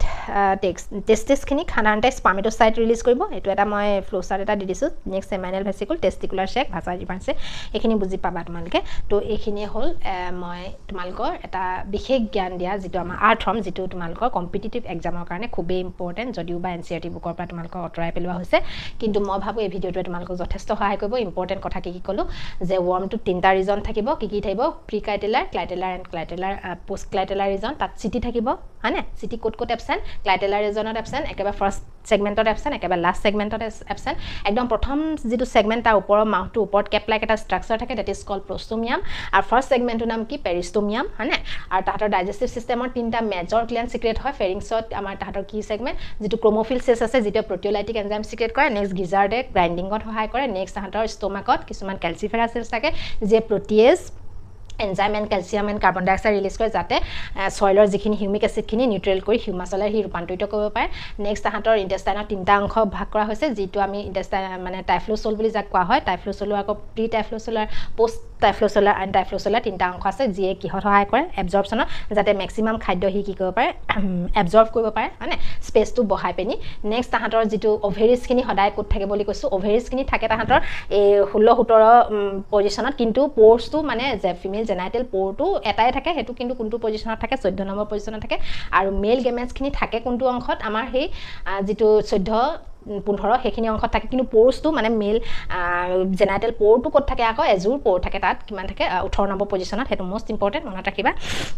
টেষ্টিছখিনিক সাধাৰণতে স্পাৰ্মেটোচাইট ৰিলিজ কৰিব এইটো এটা মই ফ্ল'চাৰ্ট এটা দি দিছোঁ নেক্সট চেমাইনেল ভেচিকুল টেষ্টিকুলাৰ চেক ভাষা ডিফাৰেঞ্চে এইখিনি বুজি পাবা তোমালোকে তো এইখিনিয়ে হ'ল মই তোমালোকৰ এটা বিশেষ জ্ঞান দিয়া যিটো আমাৰ আৰ্থৰ্ম যিটো তোমালোকৰ কম্পিটিটিভ এক্সামৰ কাৰণে খুবেই ইম্পৰ্টেণ্ট যদিও বা NCERT বুকৰ পৰা তোমালোকক আঁতৰাই পেলোৱা হৈছে কিন্তু মই ভাবোঁ এই ভিডিঅ'টোৱে তোমালোকক যথেষ্ট সহায় কৰিব ইম্পৰ্টেণ্ট কথা কি ক'লোঁ যে ৱৰ্মটোত 3টা ৰিজন থাকিব কি থাকিব প্ৰি ক্লাইটেলাৰ ক্লাইটেলাৰ এণ্ড ক্লাইটেলাৰ পোষ্ট ক্লাইটেলাৰ ৰিজন তাত চিটি থাকিব হয়নে চিটি ক'ত এবচেণ্ট ক্লাইটেলাৰ ৰিজনত এবচেণ্ট একেবাৰে ফাৰ্ষ্ট ছেগমেণ্টত এবচেণ্ট একেবাৰে লাষ্ট ছেগমেণ্টত এবচেণ্ট একদম প্ৰথম যিটো ছেগমেণ্ট তাৰ ওপৰৰ মাউথটোৰ ওপৰত কেপ লাইক এটা ষ্ট্ৰাকচাৰ থাকে ডেট ইজ কল প্ৰষ্টমিয়াম আৰু ফাৰ্ষ্ট ছেগমেণ্টটোৰ নাম কি পেৰিষ্টমিয়াম হয়নে আৰু তাহাঁতৰ ডাইজেষ্টিভ ছিষ্টেমৰ 3টা মেজৰ গ্লেণ্ড চিক্ৰেট হয় ফেৰিংছত আমাৰ তাহাঁতৰ কি ছেগমেণ্ট যিটো ক্ৰম'ফিল চেছ আছে যিটো প্ৰটিঅলাইটিক এনজাইম চিক্ৰেট কৰে নেক্সট গিজাৰ্ডে গ্ৰাইণ্ডিঙত সহায় কৰে নেক্সট তাহাঁতৰ ষ্টমাকত কিছুমান কেলচিফেৰাছ চেলছ থাকে যিয়ে প্ৰটিয়েজ enzyme and calcium and carbon ডাই অক্সাইড ৰিলিজ কৰে যাতে চইলৰ যিখিনি হিউমিক এচিডখিনি নিউট্ৰেল কৰি হিউমাছলৈ সি ৰূপান্তৰিত কৰিব পাৰে নেক্সট তাহাঁতৰ ইণ্টেষ্টাইনৰ 3টা অংশ ভাগ কৰা হৈছে যিটো আমি ইণ্টেষ্টাইন মানে টাইফ্লোচল বুলি যাক কোৱা হয় টাইফ্লোচলৰ আকৌ প্ৰি টাইফ্লোচলাৰ পোষ্ট টাইফ্লোচলাৰ এণ্ড টাইফ্লোচলাৰ 3টা অংশ আছে যিয়ে কিহত সহায় কৰে এবজৰ্পশ্যনত যাতে মেক্সিমাম খাদ্য সি কি কৰিব পাৰে এবজৰ্ব কৰিব পাৰে হয়নে স্পেচটো বঢ়াই পিনি নেক্সট তাহাঁতৰ যিটো অভেৰিজখিনি সদায় ক'ত থাকে বুলি কৈছোঁ অভেৰিজখিনি থাকে তাহাঁতৰ এই 16-17 পজিশ্যনত কিন্তু প'ৰ্চটো মানে যে ফিমেল জেনাইটেল প'ৰটো এটাই থাকে সেইটো কিন্তু কোনটো পজিশ্যনত থাকে 14 নম্বৰ পজিশ্যনত থাকে আৰু মেল গেমেটছখিনি থাকে কোনটো অংশত আমাৰ সেই যিটো 14-15 সেইখিনি অংশত থাকে কিন্তু প'ৰ্চটো মানে মেল জেনাইটেল প'ৰটো ক'ত থাকে আকৌ এজোৰ প'ৰ থাকে তাত কিমান থাকে 18 নম্বৰ পজিশ্যনত সেইটো মষ্ট ইম্পৰ্টেণ্ট মনত ৰাখিবা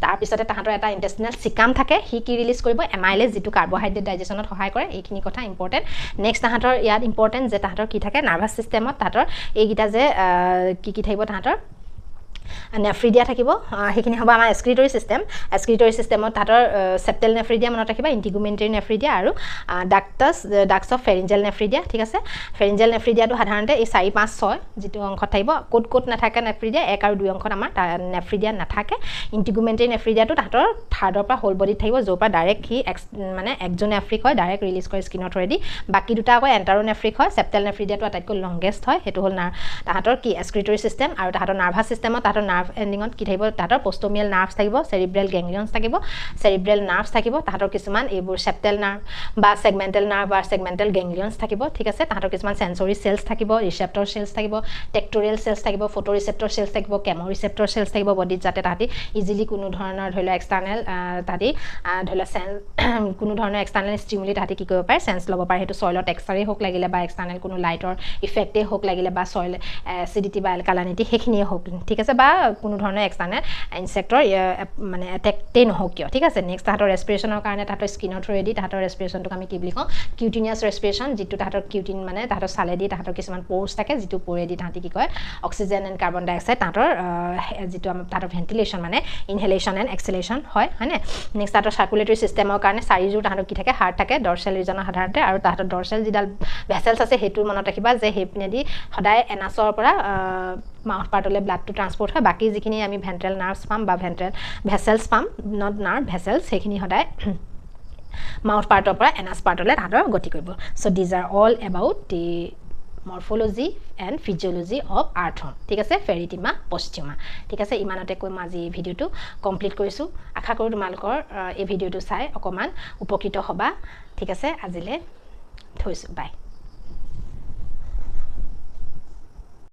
তাৰপিছতে তাহাঁতৰ এটা ইণ্টেষ্টিনেল চিকাম থাকে সি কি ৰিলিজ কৰিব এমাইলেজ যিটো কাৰ্বহাইড্ৰেট ডাইজেশ্যনত সহায় কৰে এইখিনি কথা ইম্পৰ্টেণ্ট নেক্সট তাহাঁতৰ ইয়াত ইম্পৰ্টেণ্ট যে তাহাঁতৰ কি থাকে নাৰ্ভাছ ছিষ্টেমত তাহাঁতৰ এইকেইটা যে কি থাকিব তাহাঁতৰ নেফ্ৰিডিয়া থাকিব সেইখিনি হ'ব আমাৰ এক্সক্ৰিটৰী ছিষ্টেমত তাহাঁতৰ চেপ্টেল নেফ্ৰিডিয়া মনত ৰাখিবা ইণ্টিগুমেণ্টেৰী নেফ্ৰিডিয়া আৰু ডাক্টছ অফ ফেৰিঞ্জেল নেফ্ৰিডিয়া ঠিক আছে ফেৰিঞ্জেল নেফ্ৰিডিয়াটো সাধাৰণতে এই 4, 5, 6 যিটো অংশত থাকিব ক'ত নাথাকে নেফ্ৰিডিয়া 1 আৰু 2 অংশত আমাৰ নেফ্ৰিডিয়া নাথাকে ইণ্টিগুমেণ্টেৰী নেফ্ৰিডিয়াটো তাহাঁতৰ থাৰ্ডৰ পৰা হোল বডিত থাকিব য'ৰ পৰা ডাইৰেক্ট সি মানে এক্সোনেফ্ৰিক হয় ডাইৰেক্ট ৰিলিজ কৰে স্কিনৰ থ্ৰুৱেদি বাকী দুটা আকৌ এণ্টাৰোনেফ্ৰিক হয় চেপ্টেল নেফ্ৰিডিয়াটো আটাইতকৈ লংগেষ্ট হয় সেইটো হ'ল তাহাঁতৰ কি এক্সক্ৰিটৰী ছিষ্টেম আৰু তাহাঁতৰ নাৰ্ভাছ ছিষ্টেমত তাহাঁতৰ নাৰ্ভ এণ্ডিঙত কি থাকিব তাহাঁতৰ পষ্টমিয়েল নাৰ্ভছ থাকিব চেৰিব্ৰেল গেংলিয়নছ থাকিব চেৰিব্ৰেল নাৰ্ভছ থাকিব তাহাঁতৰ কিছুমান এইবোৰ চেপ্টেল নাৰ্ভ বা ছেগমেণ্টেল নাৰ্ভ বা ছেগমেণ্টেল গেংলিয়নছ থাকিব ঠিক আছে তাহাঁতৰ কিছুমান সেন্সৰি চেলছ থাকিব ৰিচেপ্টৰ চেলছ থাকিব টেক্টৰিয়েল চেলছ থাকিব ফটো ৰিচেপ্টৰ চেলছ থাকিব কেমো ৰিচেপ্টৰ চেলছ থাকিব বডিত যাতে তাহাঁতি ইজিলি কোনো ধৰণৰ ধৰি লওক এক্সটাৰ্নেল তাহাঁতি ধৰি লওক কোনো ধৰণৰ এক্সটাৰ্নেল ষ্টিমুলি তাহাঁতি কি কৰিব পাৰে চেন্স ল'ব পাৰে সেইটো চইলত এক্সাৰে হওক লাগিলে বা এক্সটাৰ্নেল কোনো লাইটৰ ইফেক্টেই হওক লাগিলে বা চইল এচিডিটি বা এলকালানিটি সেইখিনিয়ে হওক ঠিক আছে বা কোনো ধৰণৰ এক্সটাৰ্নেল ইনচেক্টৰ মানে এটেক্টেই নহওক কিয় ঠিক আছে নেক্সট তাহাঁতৰ ৰেছপিৰেশ্যনৰ কাৰণে তাহাঁতৰ স্কিনৰ থ্ৰুৱেদি তাহাঁতৰ ৰেছপিৰেশ্যনটোক আমি কি বুলি কওঁ কিউটিনিয়াছ ৰেছপিৰেশ্যন যিটো তাহাঁতৰ কিউটিন মানে তাহাঁতৰ চালেদি তাহাঁতৰ কিছুমান প'ৰ্ছ থাকে যিটো প'ৰেদি তাহাঁতি কি কয় অক্সিজেন এণ্ড কাৰ্বন ডাই অক্সাইড তাহাঁতৰ যিটো তাহাঁতৰ ভেণ্টিলেশ্যন মানে ইনহেলেশ্যন এণ্ড এক্সেলেশ্যন হয়নে নেক্সট তাহাঁতৰ চাৰ্কুলেটৰী ছিষ্টেমৰ কাৰণে 4যোৰ তাহাঁতৰ কি থাকে হাৰ্ট থাকে ডৰ্চেল ৰিজনৰ সাধাৰণতে আৰু তাহাঁতৰ ডৰ্চেল যিডাল ভেচেলছ আছে সেইটো মনত ৰাখিবা যে সেইপিনেদি সদায় এনাছৰ পৰা মাউথ পাৰ্টলৈ ব্লাডটো ট্ৰান্সপৰ্ট হয় বাকী যিখিনি আমি ভেণ্ট্ৰেল নাৰ্ভছ পাম বা ভেণ্ট্ৰেল ভেচেলছ পাম নট নাৰ্ভ ভেচেলছ সেইখিনি সদায় মাউথ পাৰ্টৰ পৰা এনাছ পাৰ্টলৈ তাহাঁতৰ গতি কৰিব so' these are all about the morphology and physiology of earthworm ঠিক আছে ফেৰিটিমা পষ্টিউমা ঠিক আছে ইমানতে কৈ মই আজি এই ভিডিঅ'টো কমপ্লিট কৰিছোঁ আশা কৰোঁ তোমালোকৰ এই ভিডিঅ'টো চাই অকণমান উপকৃত হ'বা ঠিক আছে আজিলৈ থৈছোঁ বাই